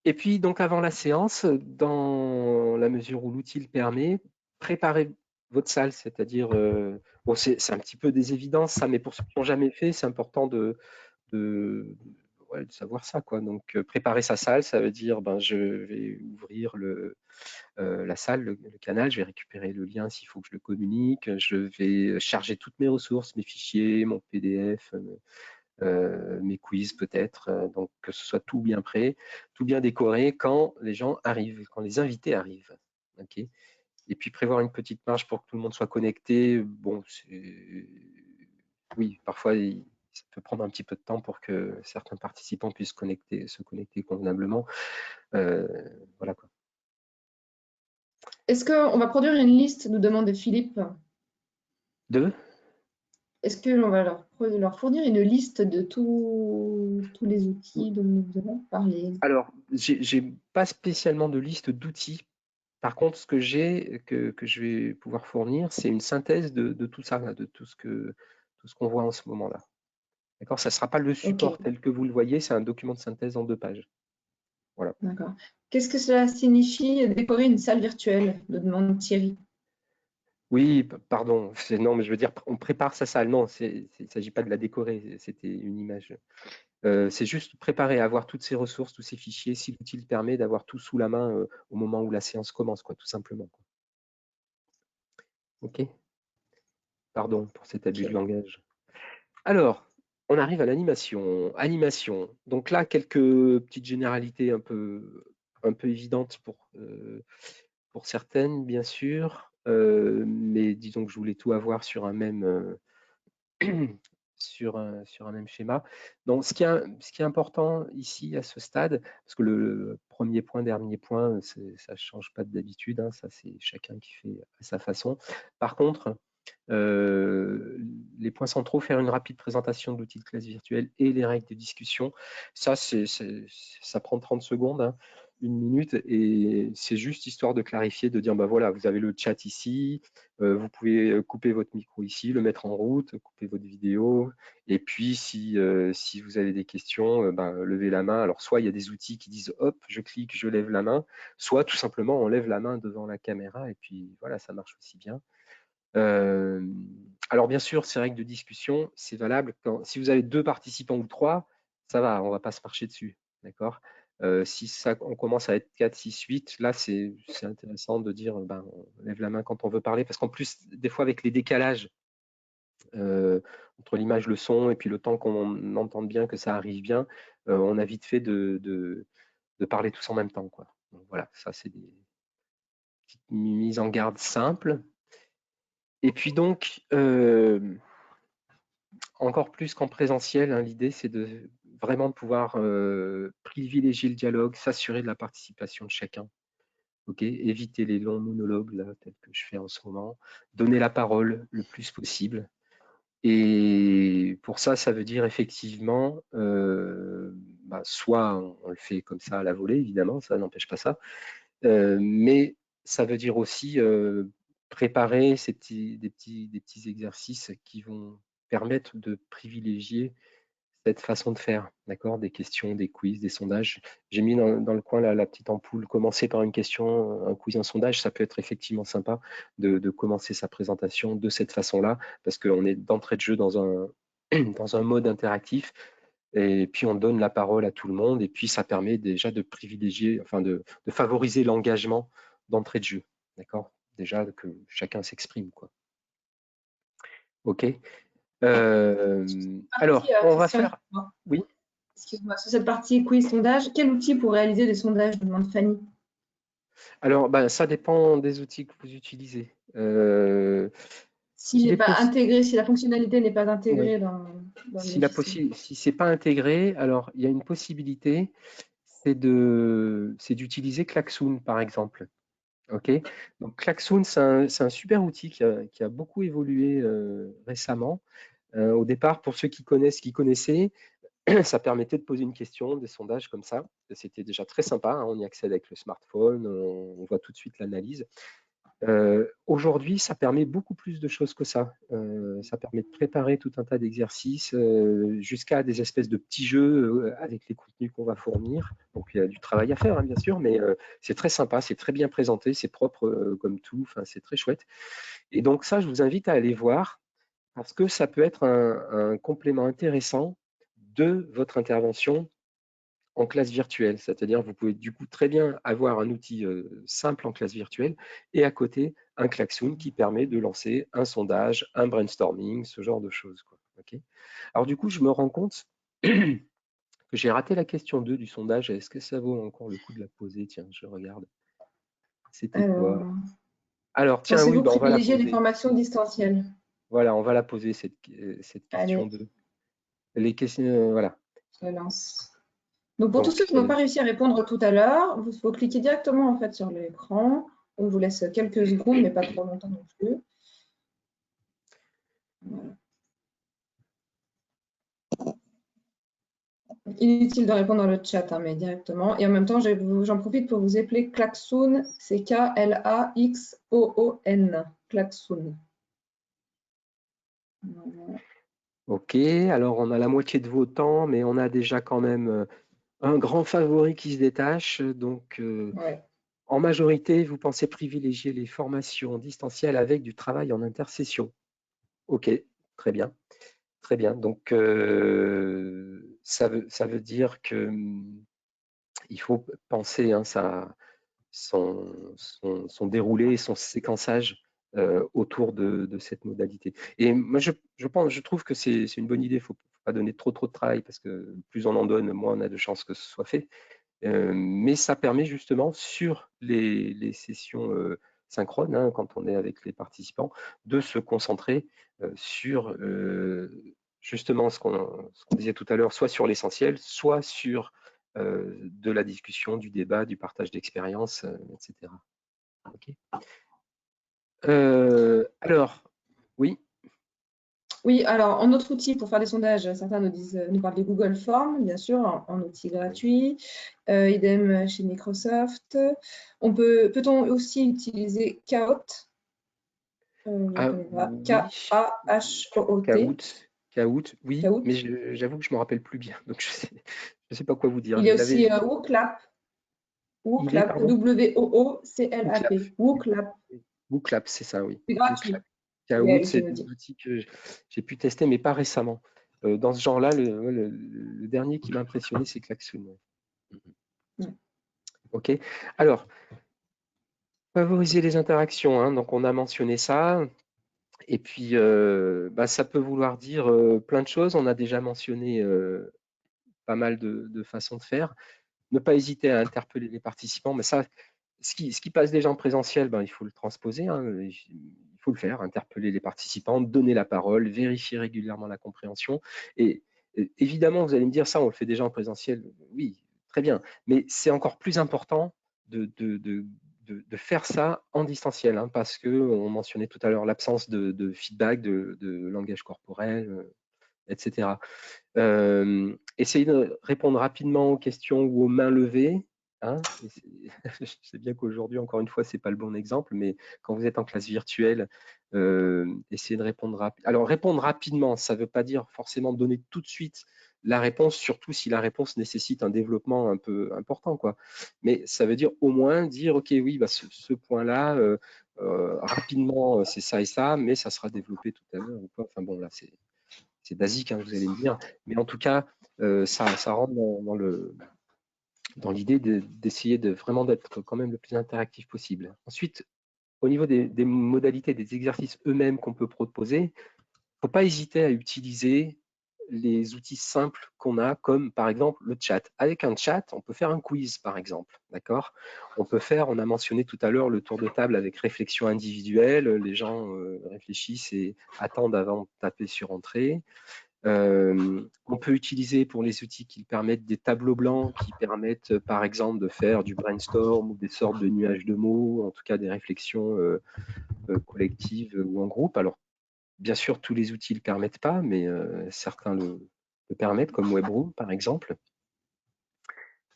Et puis donc avant la séance, dans la mesure où l'outil le permet, préparez votre salle, c'est-à-dire bon c'est un petit peu des évidences ça, mais pour ceux qui n'ont jamais fait, c'est important de, ouais, de savoir ça, quoi. Donc, préparer sa salle, ça veut dire, ben, je vais ouvrir la salle, le canal, je vais récupérer le lien s'il faut que je le communique, je vais charger toutes mes ressources, mes fichiers, mon PDF, mes quiz peut-être, donc que ce soit tout bien prêt, tout bien décoré quand les gens arrivent, quand les invités arrivent. Ok. Et puis prévoir une petite marge pour que tout le monde soit connecté. Bon, oui, parfois ça peut prendre un petit peu de temps pour que certains participants puissent se connecter convenablement. Voilà quoi. Est-ce qu'on va produire une liste, nous demande Philippe. Deux. Est-ce qu'on va leur fournir une liste de tous les outils dont nous avons parlé? Alors, j'ai pas spécialement de liste d'outils. Par contre, ce que j'ai, que je vais pouvoir fournir, c'est une synthèse de tout ça, là, de tout ce qu'on voit en ce moment-là. D'accord? Ça ne sera pas le Ok, support tel que vous le voyez, c'est un document de synthèse en 2 pages. Voilà. d'accord. Qu'est-ce que cela signifie décorer une salle virtuelle, nous demande Thierry. Oui, pardon. Non, mais je veux dire, on prépare sa salle. Non, il ne s'agit pas de la décorer. C'était une image. C'est juste préparer, avoir toutes ces ressources, tous ces fichiers, si l'outil le permet, d'avoir tout sous la main au moment où la séance commence, quoi, tout simplement. Quoi. OK. Pardon pour cet abus de Ok. langage. Alors, on arrive à l'animation. Animation. Donc là, quelques petites généralités un peu évidentes pour certaines, bien sûr. Mais disons que je voulais tout avoir sur un même, sur un même schéma. Donc, ce qui est important ici, à ce stade, parce que le premier point, dernier point, ça ne change pas d'habitude, hein, ça c'est chacun qui fait à sa façon. Par contre, les points centraux, faire une rapide présentation de l'outil de classe virtuelle et les règles de discussion. Ça, ça prend 30 secondes, hein, 1 minute, et c'est juste histoire de clarifier, de dire, bah voilà, vous avez le chat ici, vous pouvez couper votre micro ici, le mettre en route, couper votre vidéo, et puis si vous avez des questions, levez la main. Alors soit il y a des outils qui disent, hop, je clique, je lève la main, soit tout simplement on lève la main devant la caméra, et puis voilà, ça marche aussi bien. Alors bien sûr, ces règles de discussion, c'est valable si vous avez 2 participants ou 3, ça va, on va pas se marcher dessus, d'accord? Si on commence à être 4, 6, 8, là c'est intéressant de dire, on lève la main quand on veut parler, parce qu'en plus, des fois avec les décalages entre l'image, le son, et puis le temps qu'on entende bien, que ça arrive bien, on a vite fait de parler tous en même temps, quoi. Donc voilà, ça c'est des petites mises en garde simples. Et puis donc, encore plus qu'en présentiel, hein, l'idée c'est de vraiment pouvoir privilégier le dialogue, s'assurer de la participation de chacun. Okay, éviter les longs monologues là, tels que je fais en ce moment, donner la parole le plus possible. Et pour ça, ça veut dire effectivement, soit on le fait comme ça à la volée, évidemment, ça n'empêche pas ça, mais ça veut dire aussi préparer des petits exercices qui vont permettre de privilégier cette façon de faire, d'accord? Des questions, des quiz, des sondages. J'ai mis dans le coin la petite ampoule, commencer par une question, un quiz, un sondage, ça peut être effectivement sympa de commencer sa présentation de cette façon-là, parce qu'on est d'entrée de jeu dans un mode interactif, et puis on donne la parole à tout le monde, et puis ça permet déjà de privilégier, enfin de favoriser l'engagement d'entrée de jeu, d'accord? Déjà que chacun s'exprime, quoi. OK. Alors, on va Christian, faire... Oui. excuse-moi, sur cette partie quiz sondage, quel outil pour réaliser des sondages, demande Fanny? Alors, ça dépend des outils que vous utilisez. S'il Il n'est est pas possible, intégré, si la fonctionnalité n'est pas oui. intégrée dans le logiciel. Si c'est pas intégré, alors il y a une possibilité, c'est d'utiliser Klaxoon, par exemple. OK? Donc Klaxoon, c'est un super outil qui a beaucoup évolué récemment. Au départ, pour ceux qui connaissaient, ça permettait de poser une question, des sondages comme ça. C'était déjà très sympa, hein, on y accède avec le smartphone, on voit tout de suite l'analyse. Aujourd'hui, ça permet beaucoup plus de choses que ça. Ça permet de préparer tout un tas d'exercices jusqu'à des espèces de petits jeux avec les contenus qu'on va fournir. Donc il y a du travail à faire, hein, bien sûr, mais c'est très sympa, c'est très bien présenté, c'est propre comme tout, enfin, c'est très chouette. Et donc ça, je vous invite à aller voir parce que ça peut être un complément intéressant de votre intervention en classe virtuelle. C'est-à-dire, vous pouvez du coup très bien avoir un outil simple en classe virtuelle et à côté un klaxon qui permet de lancer un sondage, un brainstorming, ce genre de choses, quoi. Okay. Alors du coup, je me rends compte que j'ai raté la question 2 du sondage. Est-ce que ça vaut encore le coup de la poser? Tiens, je regarde. C'était quoi? Alors, Alors tiens, oui, pensez-vous on va la privilégier les poser. formations distancielles? Voilà, on va la poser, cette question Allez, 2. Les questions, voilà. je lance. Donc, pour tous ceux Donc, qui n'ont pas réussi à répondre tout à l'heure, vous faut cliquer directement en fait sur l'écran. On vous laisse quelques secondes, mais pas trop longtemps non plus. Voilà. Inutile de répondre dans le chat, hein, mais directement. Et en même temps, j'en profite pour vous appeler Klaxoon. C'est Klaxoon. Klaxoon. Voilà. ok, alors on a la moitié de vos temps, mais on a déjà quand même un grand favori qui se détache. Donc, Ouais. En majorité, vous pensez privilégier les formations distancielles avec du travail en intersession. OK, très bien. Très bien. Donc, ça veut dire que il faut penser son déroulé, son séquençage autour de cette modalité. Et moi, je trouve que c'est une bonne idée. Il ne faut pas donner trop de travail parce que plus on en donne, moins on a de chances que ce soit fait. Mais ça permet justement sur les sessions synchrones, hein, quand on est avec les participants, de se concentrer sur justement ce qu'on disait tout à l'heure, soit sur l'essentiel, soit sur de la discussion, du débat, du partage d'expériences, etc. Okay. Alors, oui. Oui, alors en autre outil pour faire des sondages, certains nous parlent de Google Forms, bien sûr, en outil gratuit. Idem chez Microsoft. Peut-on aussi utiliser Kahoot? K-A-H-O-O-T. Kahoot, oui, Kahoot. mais j'avoue que je ne me rappelle plus bien, donc je sais pas quoi vous dire. Il y a aussi WooClap. WooClap, W-O-O-C-L-A-P. WooClap. WooClap, c'est ça, oui. C'est gratuit. Kahoot, c'est un outil que j'ai pu tester, mais pas récemment. Dans ce genre-là, le dernier qui m'a impressionné, c'est Klaxoon. OK. Alors, favoriser les interactions, hein, donc on a mentionné ça. Et puis, ça peut vouloir dire plein de choses. On a déjà mentionné pas mal de façons de faire. Ne pas hésiter à interpeller les participants, mais ça, ce qui passe déjà en présentiel, il faut le transposer, hein, il faut le faire, interpeller les participants, donner la parole, vérifier régulièrement la compréhension. Et évidemment, vous allez me dire ça, on le fait déjà en présentiel, oui, très bien, mais c'est encore plus important de faire ça en distanciel, hein, parce qu'on mentionnait tout à l'heure l'absence de feedback, de langage corporel, etc. Essayez de répondre rapidement aux questions ou aux mains levées. Hein. Je sais bien qu'aujourd'hui, encore une fois, ce n'est pas le bon exemple, mais quand vous êtes en classe virtuelle, essayez de répondre rapidement. Alors, répondre rapidement, ça ne veut pas dire forcément donner tout de suite la réponse, surtout si la réponse nécessite un développement un peu important, quoi. Mais ça veut dire au moins dire, OK, oui, ce point-là, rapidement, c'est ça et ça, mais ça sera développé tout à l'heure ou pas. Enfin bon, là, c'est basique, hein, vous allez me dire, mais en tout cas, ça rentre dans l'idée d'essayer vraiment d'être quand même le plus interactif possible. Ensuite, au niveau des modalités, des exercices eux-mêmes qu'on peut proposer, il ne faut pas hésiter à utiliser les outils simples qu'on a, comme par exemple le chat. Avec un chat, on peut faire un quiz, par exemple, d'accord? On a mentionné tout à l'heure le tour de table avec réflexion individuelle, les gens réfléchissent et attendent avant de taper sur entrée. On peut utiliser pour les outils qui permettent des tableaux blancs, qui permettent par exemple de faire du brainstorm ou des sortes de nuages de mots, en tout cas des réflexions collectives ou en groupe. Alors, bien sûr, tous les outils ne le permettent pas, mais certains le permettent, comme Webroom par exemple.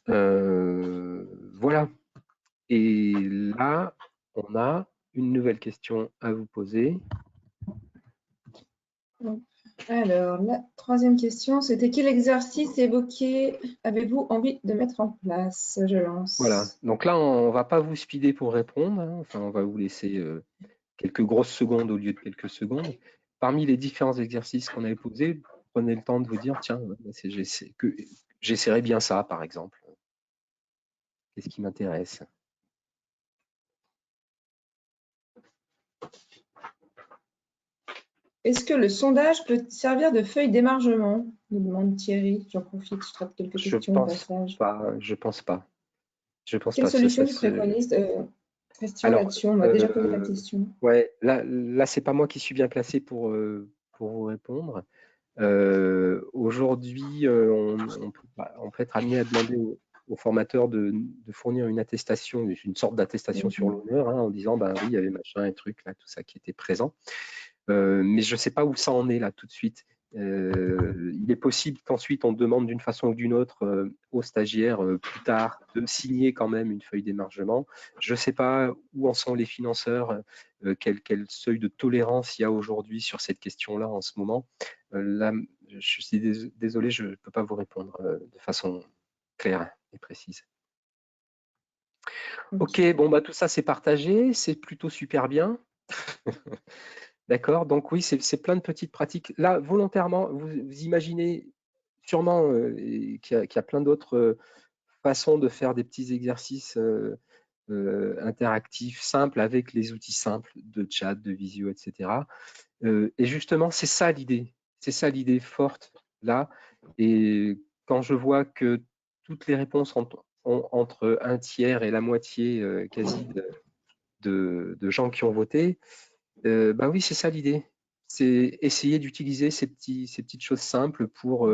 Voilà. Et là, on a une nouvelle question à vous poser. Alors, la troisième question, c'était quel exercice évoqué avez-vous envie de mettre en place? Je lance. Voilà. Donc là, on ne va pas vous speeder pour répondre. Hein. Enfin, on va vous laisser quelques grosses secondes au lieu de quelques secondes. Parmi les différents exercices qu'on avait posés, prenez le temps de vous dire, tiens, j'essaierai bien ça, par exemple. Qu'est-ce qui m'intéresse? Est-ce que le sondage peut servir de feuille d'émargement? Nous demande Thierry. J'en profite, je traite quelques questions au passage. Je pense pas. Je pense Quelle pas. solution tu préconises Question là-dessus, on m'a déjà posé la question. Ouais, là c'est pas moi qui suis bien placé pour vous répondre. Aujourd'hui, on peut être amené à demander aux formateurs de fournir une attestation, une sorte d'attestation sur l'honneur, hein, en disant, oui, il y avait machin, un truc, là, tout ça qui était présent. Mais je ne sais pas où ça en est là tout de suite. Il est possible qu'ensuite on demande d'une façon ou d'une autre aux stagiaires plus tard de signer quand même une feuille d'émargement. Je ne sais pas où en sont les financeurs, quel seuil de tolérance il y a aujourd'hui sur cette question-là en ce moment. Là, je suis désolé, je ne peux pas vous répondre de façon claire et précise. Ok, bon, bah, tout ça, c'est partagé, c'est plutôt super bien. D'accord, donc oui, c'est plein de petites pratiques. Là, volontairement, vous imaginez sûrement qu'il y a plein d'autres façons de faire des petits exercices interactifs simples avec les outils simples de chat, de visio, etc. Et justement, c'est ça l'idée forte là. Et quand je vois que toutes les réponses ont entre un tiers et la moitié quasi de gens qui ont voté, bah oui, c'est ça l'idée. C'est essayer d'utiliser ces petites choses simples pour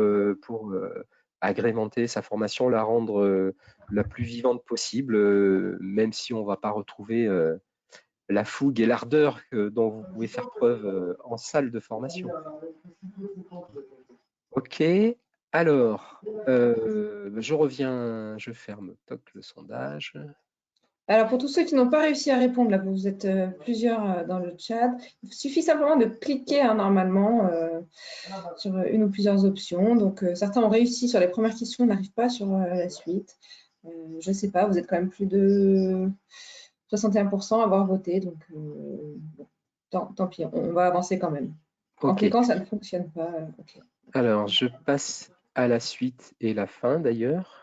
agrémenter sa formation, la rendre la plus vivante possible, même si on ne va pas retrouver la fougue et l'ardeur dont vous pouvez faire preuve en salle de formation. Ok, alors, je reviens, je ferme toc le sondage. Alors, pour tous ceux qui n'ont pas réussi à répondre, là, vous êtes plusieurs dans le chat, il suffit simplement de cliquer normalement sur une ou plusieurs options. Donc, certains ont réussi sur les premières questions, n'arrivent pas sur la suite. Je ne sais pas, vous êtes quand même plus de 61% à avoir voté. Donc, bon, tant pis, on va avancer quand même. En Ok, cliquant, ça ne fonctionne pas. Okay. alors je passe à la suite et la fin d'ailleurs.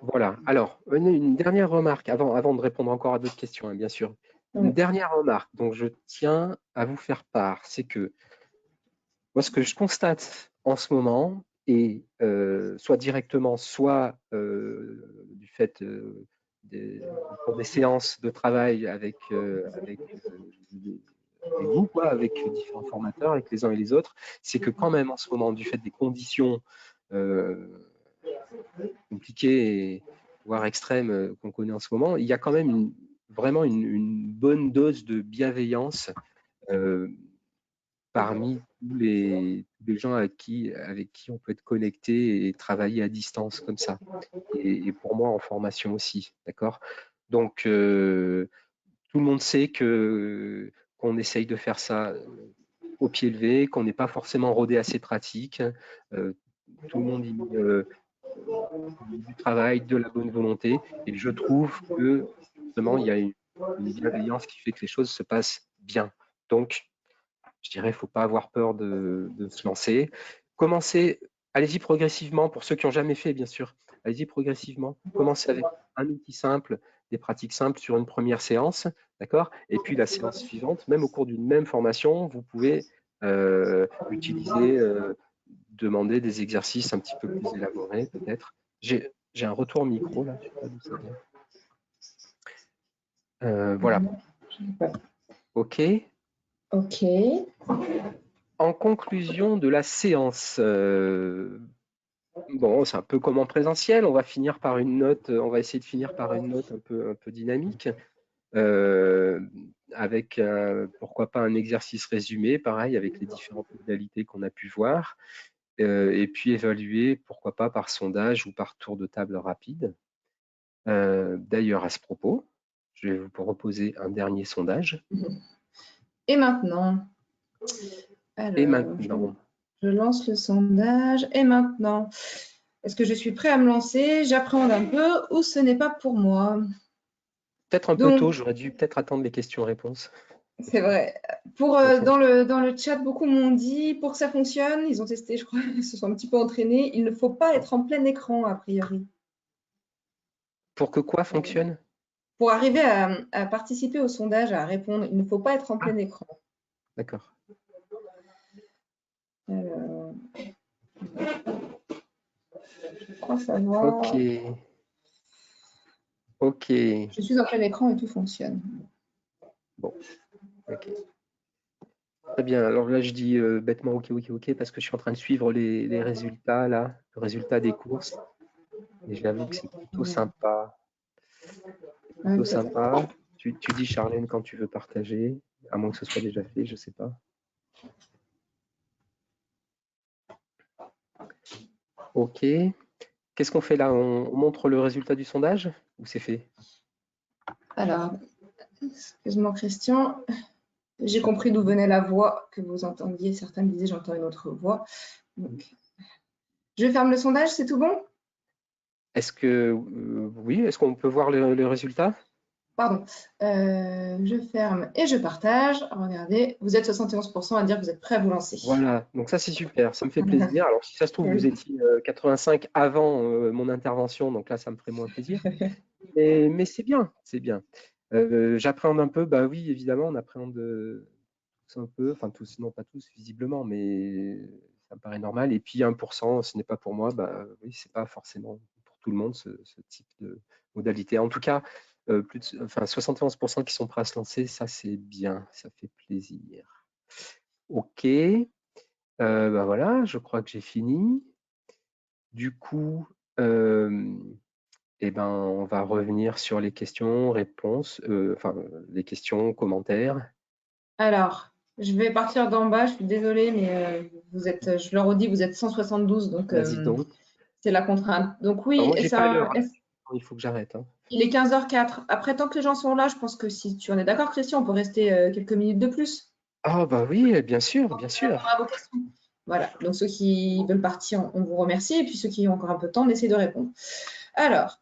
Voilà. Alors, une dernière remarque avant de répondre encore à d'autres questions, hein, bien sûr. Une dernière remarque dont je tiens à vous faire part, c'est que moi, ce que je constate en ce moment, et soit directement, soit du fait pour des séances de travail avec vous, quoi, avec différents formateurs, avec les uns et les autres, c'est que quand même en ce moment, du fait des conditions compliquées et voire extrêmes qu'on connaît en ce moment, il y a quand même vraiment une bonne dose de bienveillance parmi tous les gens avec qui on peut être connecté et travailler à distance comme ça. Et pour moi en formation aussi, d'accord. Donc tout le monde sait qu'on essaye de faire ça au pied levé, qu'on n'est pas forcément rodé à ces pratiques. Tout le monde y met du travail, de la bonne volonté. Et je trouve que justement, il y a une bienveillance qui fait que les choses se passent bien. Donc, je dirais, il ne faut pas avoir peur de se lancer. Commencez, allez-y progressivement, pour ceux qui n'ont jamais fait, bien sûr. Allez-y progressivement. Commencez avec un outil simple, des pratiques simples sur une première séance, d'accord? Et puis la séance suivante, même au cours d'une même formation, vous pouvez utiliser, demander des exercices un petit peu plus élaborés, peut-être. J'ai un retour micro, là, je ne sais pas d'où ça vient. Voilà. OK. OK. En conclusion de la séance, bon, c'est un peu comme en présentiel, on va finir par une note, on va essayer de finir par une note un peu dynamique, avec pourquoi pas un exercice résumé, pareil, avec les différentes modalités qu'on a pu voir, et puis évaluer, pourquoi pas par sondage ou par tour de table rapide. D'ailleurs, à ce propos, je vais vous proposer un dernier sondage. Et maintenant? Alors, Et maintenant, je lance le sondage. Et maintenant, est-ce que je suis prêt à me lancer? J'appréhende un peu ou ce n'est pas pour moi? peut-être un peu Donc, tôt, j'aurais dû peut-être attendre les questions-réponses. c'est vrai. Dans le chat, beaucoup m'ont dit pour que ça fonctionne, ils ont testé, je crois, ils se sont un petit peu entraînés. Il ne faut pas être en plein écran, a priori. Pour que quoi fonctionne? Pour arriver à participer au sondage, à répondre, il ne faut pas être en plein écran. D'accord. Alors, je crois savoir. Ok. Ok. Je suis en plein écran et tout fonctionne. Bon. Ok. Très bien. Alors là, je dis bêtement ok, parce que je suis en train de suivre les résultats, là, le résultat des courses. Et j'avoue que c'est plutôt sympa. C'est plutôt sympa. Tu dis, Charlène, quand tu veux partager, à moins que ce soit déjà fait, je ne sais pas. Ok. Qu'est-ce qu'on fait là? On montre le résultat du sondage ou c'est fait? Alors, excuse-moi Christian, j'ai compris d'où venait la voix que vous entendiez. Certains me disaient j'entends une autre voix. Donc, je ferme le sondage, c'est tout bon? Est-ce que, oui, est-ce qu'on peut voir le résultat? Pardon. Je ferme et je partage. Regardez, vous êtes 71% à dire que vous êtes prêts à vous lancer. Voilà, donc ça c'est super, ça me fait plaisir. Alors si ça se trouve, vous étiez 85 avant mon intervention, donc là ça me ferait moins plaisir. Mais c'est bien, c'est bien. J'appréhende un peu, bah oui, évidemment, on appréhende tous un peu, enfin tous, non pas tous visiblement, mais ça me paraît normal. Et puis 1%, ce n'est pas pour moi, bah oui, c'est pas forcément pour tout le monde ce type de modalité. En tout cas, enfin 71% qui sont prêts à se lancer, ça c'est bien, ça fait plaisir. Ok, bah voilà, je crois que j'ai fini. Du coup, eh ben, on va revenir sur les questions, réponses, enfin les questions, commentaires. Alors, je vais partir d'en bas. Je suis désolée, mais vous êtes, je le redis, vous êtes 172, donc Vas-y donc. c'est la contrainte. Donc Alors oui, moi, j'ai pas l'heure, hein. Il faut que j'arrête, hein. il est 15h04. Après, tant que les gens sont là, je pense que si tu en es d'accord, Christian, on peut rester quelques minutes de plus. Ah bah oui, bien sûr, bien sûr. Répondre à vos questions. Voilà, donc ceux qui veulent partir, on vous remercie. Et puis ceux qui ont encore un peu de temps, on essaie de répondre. Alors,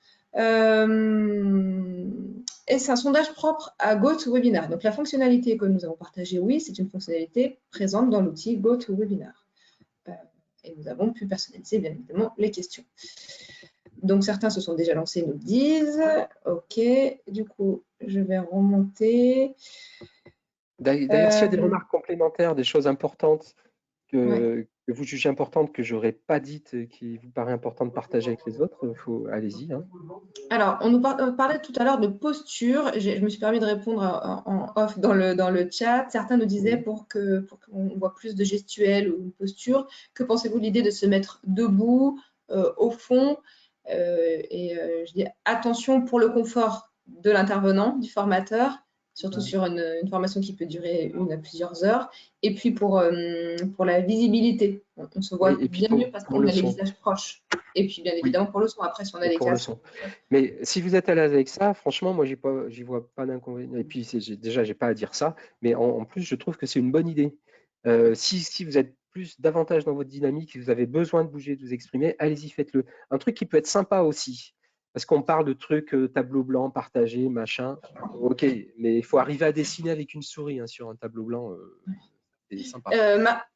est-ce un sondage propre à GoToWebinar? Donc la fonctionnalité que nous avons partagée, oui, c'est une fonctionnalité présente dans l'outil GoToWebinar. Et nous avons pu personnaliser, bien évidemment, les questions. Donc certains se sont déjà lancés, nous disent. OK, du coup, je vais remonter. D'ailleurs, s'il y a des remarques complémentaires, des choses importantes Ouais. que vous jugez importantes, que j'aurais pas dites, qui vous paraît important de partager avec les autres, allez-y, hein. Alors, on nous parlait tout à l'heure de posture. Je me suis permis de répondre en off dans le chat. Certains nous disaient Oui. pour qu'on voit plus de gestuelle ou une posture, que pensez-vous de l'idée de se mettre debout, au fond je dis attention pour le confort de l'intervenant, du formateur, surtout sur une formation qui peut durer 1 à plusieurs heures. Et puis pour la visibilité, on se voit Oui, et puis bien mieux parce pour qu'on le a les son. visages proches. Et puis bien Oui, évidemment pour le son. Après, si on a et des pour le casques. son. Mais si vous êtes à l'aise avec ça, franchement, moi, j'y vois pas d'inconvénient. Et puis, déjà, j'ai pas à dire ça, mais en plus, je trouve que c'est une bonne idée. Si vous êtes davantage dans votre dynamique, si vous avez besoin de bouger, de vous exprimer, allez-y, faites-le. Un truc qui peut être sympa aussi, parce qu'on parle de trucs tableau blanc, partagé, machin. Ok, mais il faut arriver à dessiner avec une souris, hein, sur un tableau blanc. C'est sympa.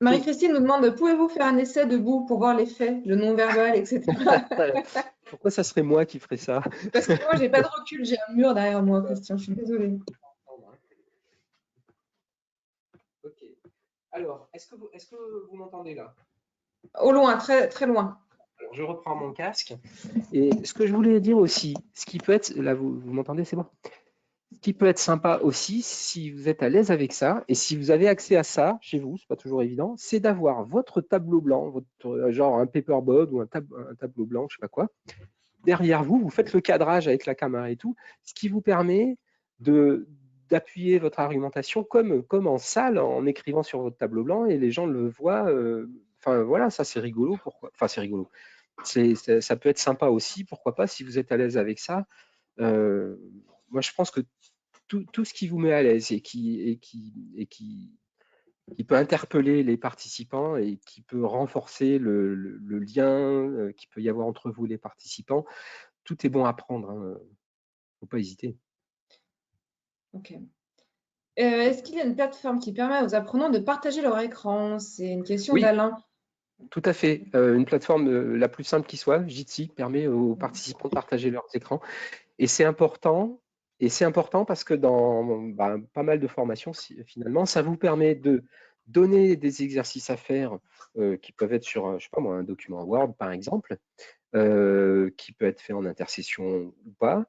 Marie-Christine nous demande, pouvez-vous faire un essai debout pour voir l'effet, le non-verbal, etc. Pourquoi ça serait moi qui ferais ça? Parce que moi, j'ai pas de recul, j'ai un mur derrière moi, Christian, je suis désolée. Ok. Alors, est-ce que vous m'entendez là? Au loin, très, très loin. Alors, je reprends mon casque. Et ce que je voulais dire aussi, ce qui peut être, là, vous m'entendez, c'est bon? Ce qui peut être sympa aussi, si vous êtes à l'aise avec ça, et si vous avez accès à ça chez vous, c'est pas toujours évident, c'est d'avoir votre tableau blanc, genre un paperboard ou un tableau blanc, je sais pas quoi. Derrière vous, vous faites le cadrage avec la caméra et tout, ce qui vous permet d'appuyer votre argumentation comme en salle, en écrivant sur votre tableau blanc, et les gens le voient. Enfin voilà, ça c'est rigolo. Pourquoi? Enfin c'est rigolo. Ça peut être sympa aussi. Pourquoi pas si vous êtes à l'aise avec ça. Moi je pense que tout ce qui vous met à l'aise et qui peut interpeller les participants et qui peut renforcer le lien qu'il peut y avoir entre vous et les participants, tout est bon à prendre, hein. Faut pas hésiter. Ok. Est-ce qu'il y a une plateforme qui permet aux apprenants de partager leur écran? C'est une question Oui, d'Alain. tout à fait. Une plateforme la plus simple qui soit, Jitsi, permet aux participants de partager leurs écrans. Et c'est important. Et c'est important parce que dans pas mal de formations, finalement, ça vous permet de donner des exercices à faire qui peuvent être sur, je sais pas moi, un document Word, par exemple, qui peut être fait en intercession ou pas.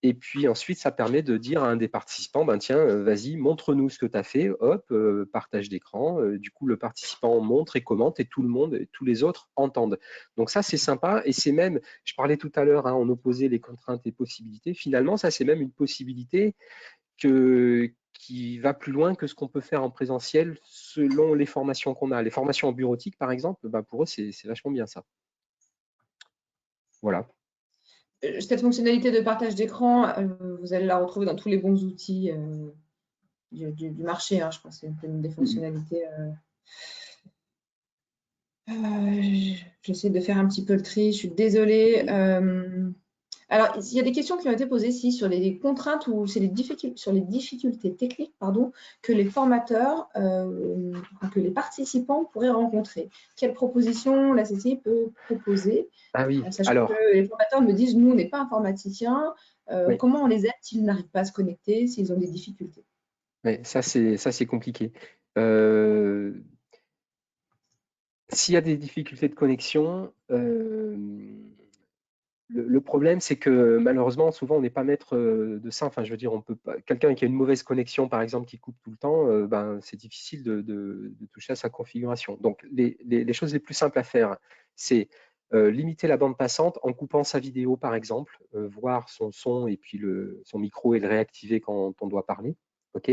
Et puis ensuite, ça permet de dire à un des participants, ben tiens, vas-y, montre-nous ce que tu as fait, hop, partage d'écran. Du coup, le participant montre et commente et tout le monde, et tous les autres entendent. Donc ça, c'est sympa. Et c'est même, je parlais tout à l'heure, hein, on opposait les contraintes et possibilités. Finalement, ça, c'est même une possibilité qui va plus loin que ce qu'on peut faire en présentiel selon les formations qu'on a. Les formations en bureautique, par exemple, ben pour eux, c'est vachement bien ça. Voilà. Cette fonctionnalité de partage d'écran, vous allez la retrouver dans tous les bons outils du marché, hein, je pense. C'est une des fonctionnalités. J'essaie de faire un petit peu le tri, je suis désolée. Alors, il y a des questions qui ont été posées ici sur les contraintes ou sur les difficultés techniques, pardon, que les formateurs, que les participants pourraient rencontrer. Quelles propositions la CCI peut proposer, Ah oui, sachant que alors, les formateurs me disent, nous, on n'est pas informaticiens, oui, comment on les aide s'ils n'arrivent pas à se connecter, s'ils ont des difficultés? ouais, ça c'est compliqué. Euh, S'il y a des difficultés de connexion, le problème, c'est que malheureusement, souvent, on n'est pas maître de ça. Enfin, je veux dire, on peut pas. Quelqu'un qui a une mauvaise connexion, par exemple, qui coupe tout le temps, ben, c'est difficile de toucher à sa configuration. Donc, les choses les plus simples à faire, c'est limiter la bande passante en coupant sa vidéo, par exemple, voir son son et puis son micro et le réactiver quand on doit parler. OK?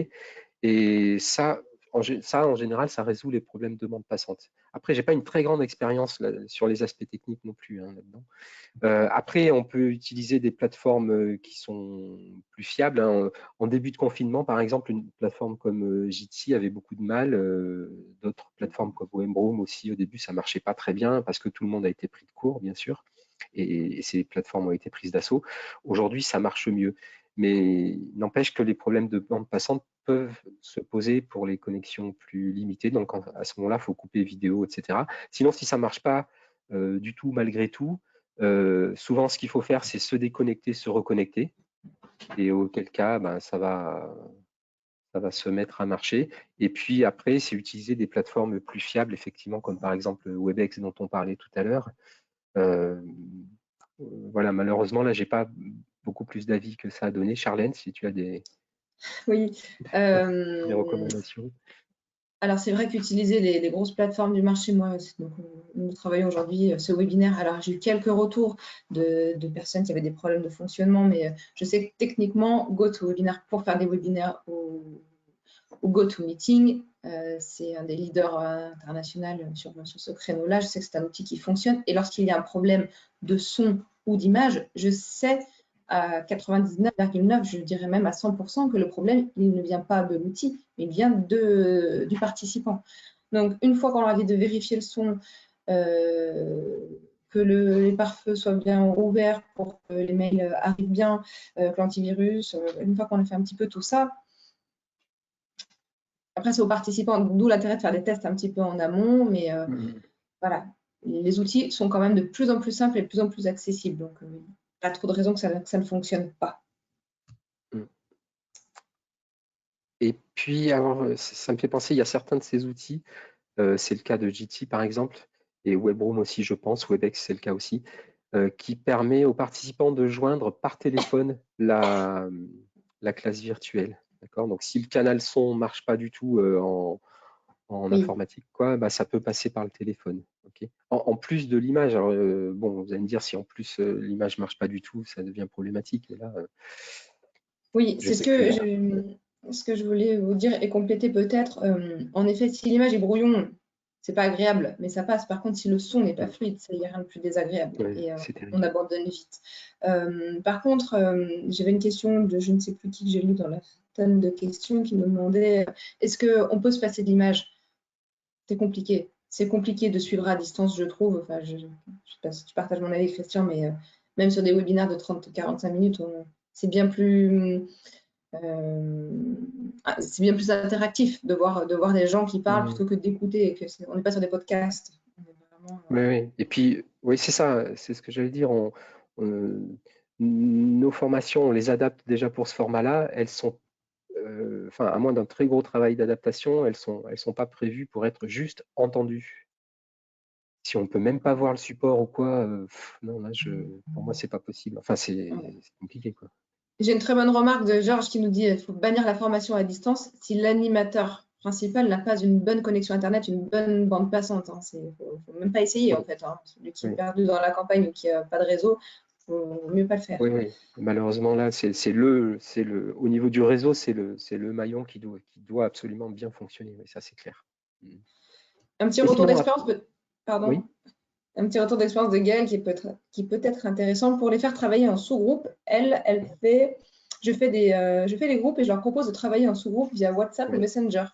Et ça, en général, ça résout les problèmes de bande passante. Après, j'ai pas une très grande expérience sur les aspects techniques non plus hein, là-dedans. Après, on peut utiliser des plateformes qui sont plus fiables, hein. En début de confinement, par exemple, une plateforme comme Jitsi avait beaucoup de mal. D'autres plateformes comme Webroom aussi, au début, ça marchait pas très bien parce que tout le monde a été pris de court, bien sûr, et ces plateformes ont été prises d'assaut. Aujourd'hui, ça marche mieux. Mais n'empêche que les problèmes de bande passante peuvent se poser pour les connexions plus limitées. Donc, à ce moment-là, il faut couper vidéo, etc. Sinon, si ça marche pas du tout, malgré tout, souvent, ce qu'il faut faire, c'est se déconnecter, se reconnecter. Et auquel cas, ben, ça va se mettre à marcher. Et puis après, c'est utiliser des plateformes plus fiables, effectivement, comme par exemple WebEx dont on parlait tout à l'heure. Euh, voilà, malheureusement, là, j'ai pas beaucoup plus d'avis que ça à donner. Charlène, si tu as Oui. des recommandations. Alors, c'est vrai qu'utiliser les grosses plateformes du marché, moi, donc, nous travaillons aujourd'hui ce webinaire. Alors, j'ai eu quelques retours de personnes qui avaient des problèmes de fonctionnement, mais je sais que techniquement, GoToWebinar pour faire des webinaires ou GoToMeeting, c'est un des leaders internationaux sur ce créneau-là. Je sais que c'est un outil qui fonctionne. Et lorsqu'il y a un problème de son ou d'image, je sais à 99,9, je dirais même à 100%, que le problème, il ne vient pas de l'outil, mais il vient du participant. Donc, une fois qu'on a envie de vérifier le son, que les pare-feux soient bien ouverts pour que les mails arrivent bien, que l'antivirus, une fois qu'on a fait un petit peu tout ça, après, c'est aux participants, d'où l'intérêt de faire des tests un petit peu en amont, mais voilà, les outils sont quand même de plus en plus simples et de plus en plus accessibles, donc pas trop de raisons que ça ne fonctionne pas. Et puis, alors, ça me fait penser, il y a certains de ces outils, c'est le cas de Jitsi par exemple, et Webroom aussi, je pense, Webex, c'est le cas aussi, qui permet aux participants de joindre par téléphone la classe virtuelle. D'accord. Donc, si le canal son ne marche pas du tout en Oui, informatique, quoi, bah, ça peut passer par le téléphone. Okay. En plus de l'image, alors, bon, vous allez me dire si en plus l'image ne marche pas du tout, ça devient problématique. Mais là, oui, je c'est sais que. ce que je voulais vous dire et compléter peut-être. En effet, si l'image est brouillon, c'est pas agréable, mais ça passe. Par contre, si le son n'est pas fluide, ça y a rien de plus désagréable Ouais, et c'est on terrible. abandonne vite. Par contre, j'avais une question de je ne sais plus qui que j'ai lu dans la tonne de questions qui me demandait est-ce qu'on peut se passer de l'image? C'est compliqué. C'est compliqué de suivre à distance, je trouve. Enfin, je ne sais pas si tu partages mon avis, Christian, mais même sur des webinaires de 30-45 minutes, c'est bien plus c'est bien plus interactif de voir des gens qui parlent Mm. plutôt que d'écouter et que on n'est pas sur des podcasts. On est vraiment, Ouais, ouais. Et puis, oui, c'est ça, c'est ce que j'allais dire. Nos formations, on les adapte déjà pour ce format-là. Elles sont, enfin, à moins d'un très gros travail d'adaptation, elles sont pas prévues pour être juste entendues. Si on peut même pas voir le support ou quoi, non, là, pour moi, c'est pas possible. Enfin, ouais. c'est compliqué, quoi. J'ai une très bonne remarque de Georges qui nous dit qu'il faut bannir la formation à distance si l'animateur principal n'a pas une bonne connexion Internet, une bonne bande passante. Il ne faut même pas essayer, en Oui, fait. Celui qui est oui, perdu dans la campagne ou qui n'a pas de réseau, il vaut mieux pas le faire. oui, oui. Malheureusement, là, au niveau du réseau, c'est le maillon qui doit absolument bien fonctionner. Oui, ça, c'est clair. Mm. Un petit Et retour sinon, d'expérience, oui, pardon, un petit retour d'expérience de Gaëlle qui peut être intéressant pour les faire travailler en sous-groupe. Elle fait, je fais les groupes et je leur propose de travailler en sous-groupe via WhatsApp ou oui, Messenger.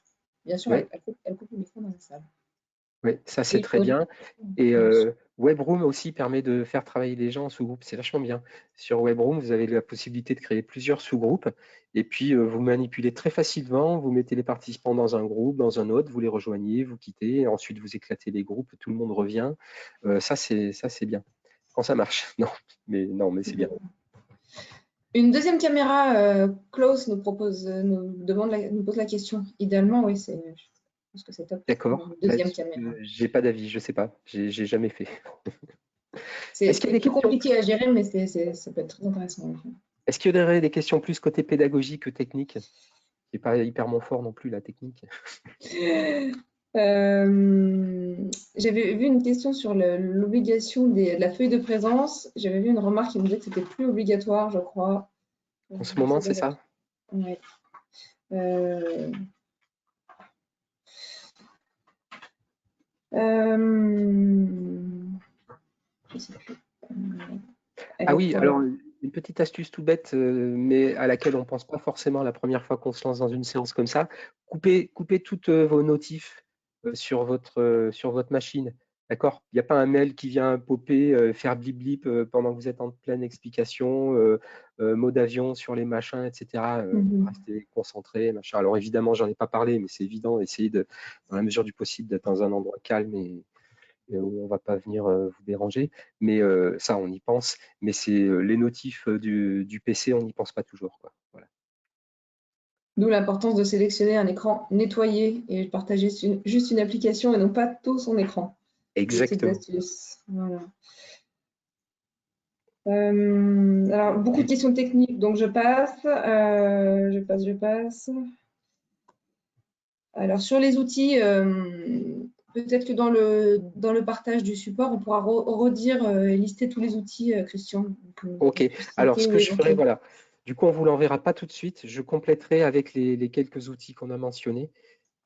Bien sûr, oui. elle coupe le micro dans la salle. Oui, ça Et c'est il très faudrait... bien. Et Webroom aussi permet de faire travailler les gens en sous-groupe. C'est vachement bien. Sur Webroom, vous avez la possibilité de créer plusieurs sous-groupes. Et puis, vous manipulez très facilement. Vous mettez les participants dans un groupe, dans un autre, vous les rejoignez, vous quittez. Ensuite, vous éclatez les groupes, tout le monde revient. Ça, c'est bien. Quand ça marche. Non, mais c'est bien. Une deuxième caméra, Klaus nous pose la question. Idéalement, oui, je pense que c'est top. D'accord. Une deuxième caméra. J'ai pas d'avis, je sais pas. J'ai jamais fait. Est-ce qu'il y a C'est des plus questions? compliqué à gérer, mais ça peut être très intéressant. Est-ce qu'il y aurait des questions plus côté pédagogique que technique? C'est pas hyper mon fort non plus, la technique. J'avais vu une question sur l'obligation de la feuille de présence. J'avais vu une remarque qui me disait que c'était plus obligatoire, je crois. En ce moment, c'est ça? Ouais. Je sais plus. Ah oui, alors une petite astuce tout bête, mais à laquelle on ne pense pas forcément la première fois qu'on se lance dans une séance comme ça. Coupez toutes vos notifs sur votre machine. D'accord? Il n'y a pas un mail qui vient popper, faire blip blip pendant que vous êtes en pleine explication, mot d'avion sur les machins, etc. Restez concentré, machin. Alors évidemment, j'en ai pas parlé, mais c'est évident, essayez dans la mesure du possible, d'être dans un endroit calme et où on ne va pas venir vous déranger. Mais ça, on y pense. Mais c'est les notifs du PC, on n'y pense pas toujours, quoi. Voilà. D'où l'importance de sélectionner un écran nettoyé et de partager juste une application et non pas tout son écran. Petite Exactement. astuce. Voilà. Alors, beaucoup de questions techniques, donc je passe. Je passe. Alors, sur les outils, peut-être que dans le partage du support, on pourra redire et lister tous les outils, Christian. OK. Alors, ce que je ferai, voilà. Du coup, on ne vous l'enverra pas tout de suite. Je compléterai avec les quelques outils qu'on a mentionnés.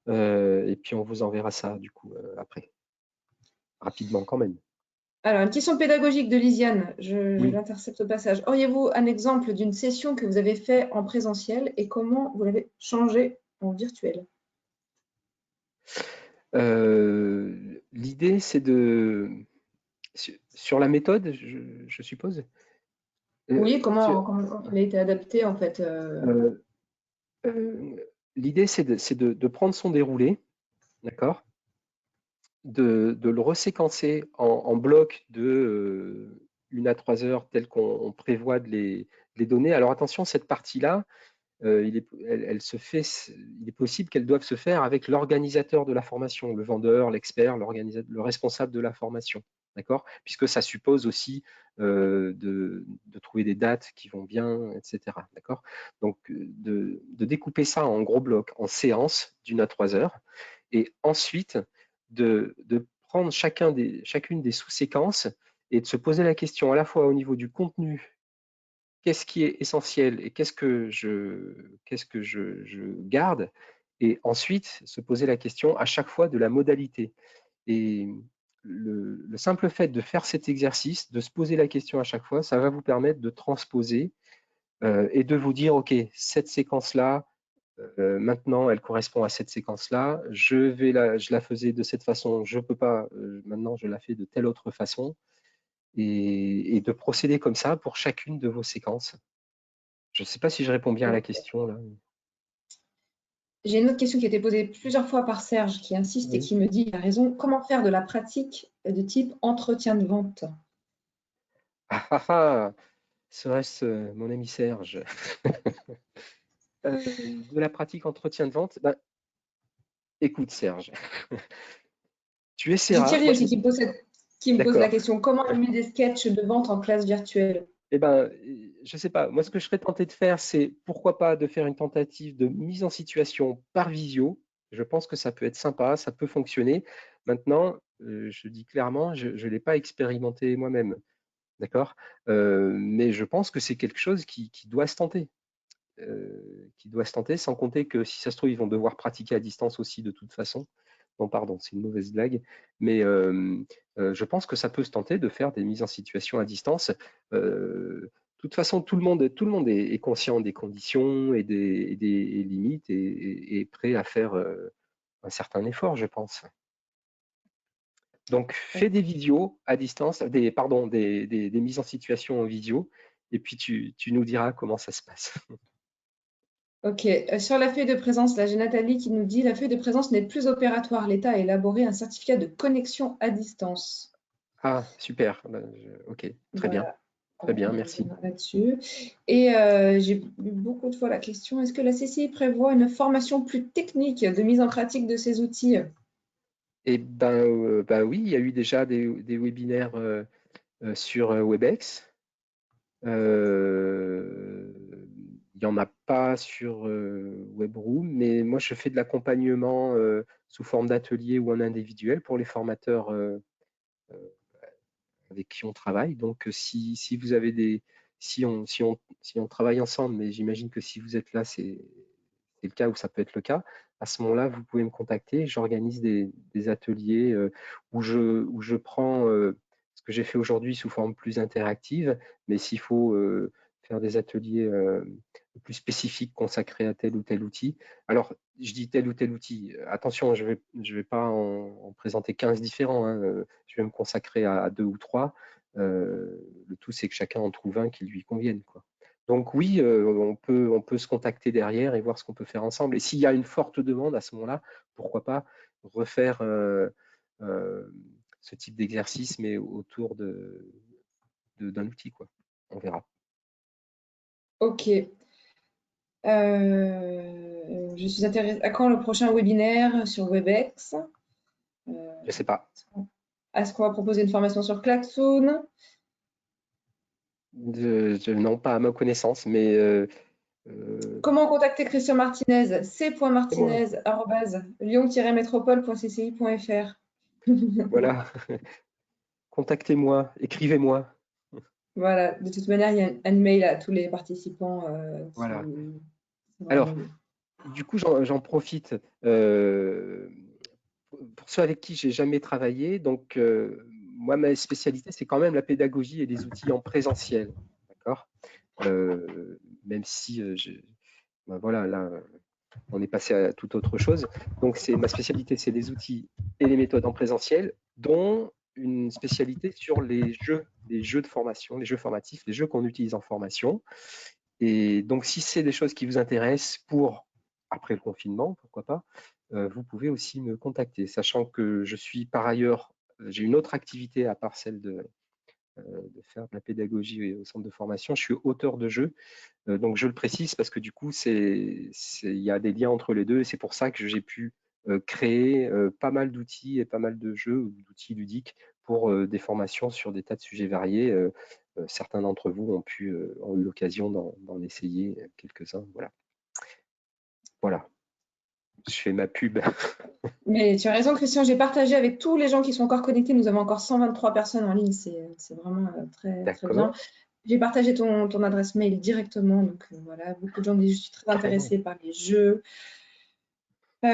Et puis, on vous enverra ça, du coup, après. Rapidement, quand même. Alors, une question pédagogique de Lisiane, je Oui. l'intercepte au passage. Auriez-vous un exemple d'une session que vous avez fait en présentiel et comment vous l'avez changé en virtuel? L'idée, c'est de... Sur la méthode, je suppose. Oui, Sur- comment il a été adapté en fait. euh, L'idée, c'est de prendre son déroulé, d'accord, de le reséquencer en blocs de 1 à 3 heures, tel qu'on prévoit de les donner. Alors attention, cette partie-là, il est possible qu'elle doive se faire avec l'organisateur de la formation, le vendeur, l'expert, le responsable de la formation, d'accord? Puisque ça suppose aussi de trouver des dates qui vont bien, etc. D'accord? Donc, de découper ça en gros blocs, en séances d'1 à 3 heures, et ensuite de prendre chacune des sous-séquences et de se poser la question à la fois au niveau du contenu, qu'est-ce qui est essentiel et qu'est-ce que je garde, et ensuite se poser la question à chaque fois de la modalité. Et le simple fait de faire cet exercice, de se poser la question à chaque fois, ça va vous permettre de transposer et de vous dire, OK, cette séquence-là, maintenant, elle correspond à cette séquence-là, je la faisais de cette façon, je ne peux pas, maintenant je la fais de telle autre façon, et de procéder comme ça pour chacune de vos séquences. Je ne sais pas si je réponds bien à la question là. J'ai une autre question qui a été posée plusieurs fois par Serge qui insiste et Oui. qui me dit, il a raison, comment faire de la pratique de type entretien de vente? Ah ah ah! Serait-ce mon ami Serge? De la pratique entretien de vente, bah, écoute Serge, tu J'ai essaieras. Thierry aussi qui me pose la D'accord. question, comment animer des sketchs de vente en classe virtuelle? Eh ben, je sais pas. Moi, ce que je serais tenté de faire, c'est pourquoi pas de faire une tentative de mise en situation par visio. Je pense que ça peut être sympa, ça peut fonctionner. Maintenant, je dis clairement, je ne l'ai pas expérimenté moi-même, d'accord? Mais je pense que c'est quelque chose qui doit se tenter. Sans compter que si ça se trouve, ils vont devoir pratiquer à distance aussi de toute façon. Non, pardon, c'est une mauvaise blague, mais je pense que ça peut se tenter de faire des mises en situation à distance. De toute façon, tout le monde est conscient des conditions et des limites et est prêt à faire un certain effort, je pense. Donc, fais des visios à distance, des mises en situation en visio, et puis tu nous diras comment ça se passe. Ok, sur la feuille de présence, là j'ai Nathalie qui nous dit la feuille de présence n'est plus opératoire. L'État a élaboré un certificat de connexion à distance. Ah, super. Ok, très bien. Voilà, Très bien, on merci. reviendra là-dessus. Et j'ai eu beaucoup de fois la question, est-ce que la CCI prévoit une formation plus technique de mise en pratique de ces outils? Et ben oui, il y a eu déjà des webinaires sur WebEx. Il n'y en a pas sur Webroom, mais moi je fais de l'accompagnement sous forme d'atelier ou en individuel pour les formateurs avec qui on travaille. Donc si vous avez si on travaille ensemble, mais j'imagine que si vous êtes là, c'est le cas ou ça peut être le cas, à ce moment-là, vous pouvez me contacter. J'organise des ateliers où je prends ce que j'ai fait aujourd'hui sous forme plus interactive, mais s'il faut faire des ateliers plus spécifiques consacrés à tel ou tel outil. Alors, je dis tel ou tel outil. Attention, je vais pas en présenter 15 différents, hein. Je vais me consacrer à 2 ou 3. Le tout, c'est que chacun en trouve un qui lui convienne, quoi. Donc oui, on peut se contacter derrière et voir ce qu'on peut faire ensemble. Et s'il y a une forte demande à ce moment-là, pourquoi pas refaire ce type d'exercice, mais autour d'un outil, quoi. On verra. Ok. Je suis intéressée. À quand le prochain webinaire sur WebEx? Je sais pas. Est-ce qu'on va proposer une formation sur Klaxoon? Non, pas à ma connaissance, mais Comment contacter Christian Martinez? c'est moi. c.martinez@lyon-métropole.cci.fr. Voilà. Contactez-moi, écrivez-moi. Voilà, de toute manière, il y a un mail à tous les participants Voilà. qui sera Alors, envoyé. du coup, j'en profite. Pour ceux avec qui j'ai jamais travaillé, donc moi, ma spécialité, c'est quand même la pédagogie et les outils en présentiel. D'accord. Même si ben voilà, là, on est passé à toute autre chose. Donc, ma spécialité, c'est les outils et les méthodes en présentiel, dont une spécialité sur les jeux de formation, les jeux formatifs, les jeux qu'on utilise en formation. Et donc, si c'est des choses qui vous intéressent pour après le confinement, pourquoi pas, vous pouvez aussi me contacter, sachant que je suis par ailleurs, j'ai une autre activité à part celle de faire de la pédagogie au centre de formation. Je suis auteur de jeux, donc je le précise parce que du coup, il y a des liens entre les deux, et c'est pour ça que j'ai pu créer pas mal d'outils et pas mal de jeux ou d'outils ludiques pour des formations sur des tas de sujets variés. Certains d'entre vous ont eu l'occasion d'en essayer quelques-uns. Voilà. Voilà, je fais ma pub. Mais tu as raison, Christian, j'ai partagé avec tous les gens qui sont encore connectés. Nous avons encore 123 personnes en ligne, c'est vraiment très, très bien. D'accord, J'ai partagé ton adresse mail directement, donc voilà, beaucoup de gens disent je suis très carrément. intéressée par les jeux. Quid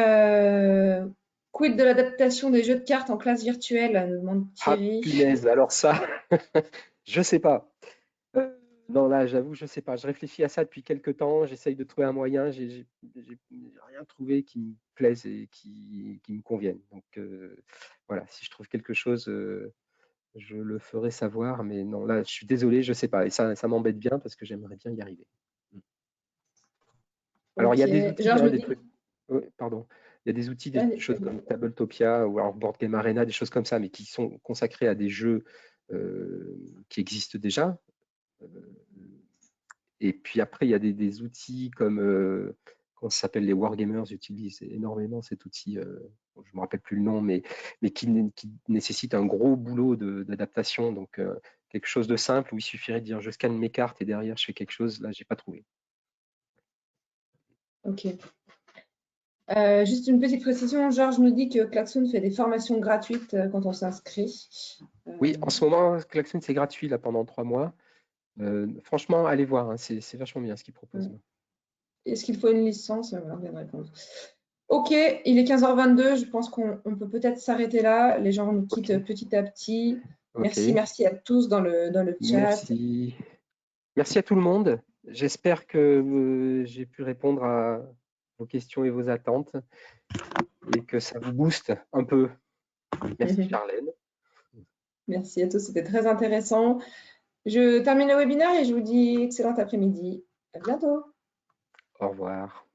de l'adaptation des jeux de cartes en classe virtuelle, nous demande Ah, Thierry. punaise, alors ça, je sais pas. Non, là, j'avoue, je sais pas. Je réfléchis à ça depuis quelques temps. J'essaye de trouver un moyen. J'ai rien trouvé qui me plaise et qui me convienne. Donc, voilà, si je trouve quelque chose, je le ferai savoir. Mais non, là, je suis désolé, je sais pas. Et ça m'embête bien parce que j'aimerais bien y arriver. Alors, il y Ok, a des outils, Georges hein, me des dit. trucs. Pardon. Il y a des outils, des Allez, choses comme Tabletopia ou alors Board Game Arena, des choses comme ça, mais qui sont consacrés à des jeux qui existent déjà. Euh, Et puis après, il y a des outils comme, comment ça s'appelle, les wargamers utilisent énormément cet outil, je ne me rappelle plus le nom, mais qui nécessite un gros boulot d'adaptation. Donc, quelque chose de simple où il suffirait de dire je scanne mes cartes et derrière je fais quelque chose, là, j'ai pas trouvé. ok. Juste une petite précision, Georges nous dit que Klaxoon fait des formations gratuites quand on s'inscrit. Oui, en ce moment, Klaxon, c'est gratuit là pendant 3 mois. Franchement, allez voir, hein, c'est vachement bien ce qu'ils proposent. Est-ce qu'il faut une licence? Voilà, on vient de répondre. Ok, il est 15h22, je pense qu'on peut peut-être s'arrêter là. Les gens nous Ok, quittent petit à petit. ok. Merci, merci à tous dans le chat. Merci. Merci à tout le monde. J'espère que j'ai pu répondre à vos questions et vos attentes et que ça vous booste un peu. Merci Charlène. Merci à tous, c'était très intéressant. Je termine le webinaire et je vous dis excellent après-midi. À bientôt. Au revoir.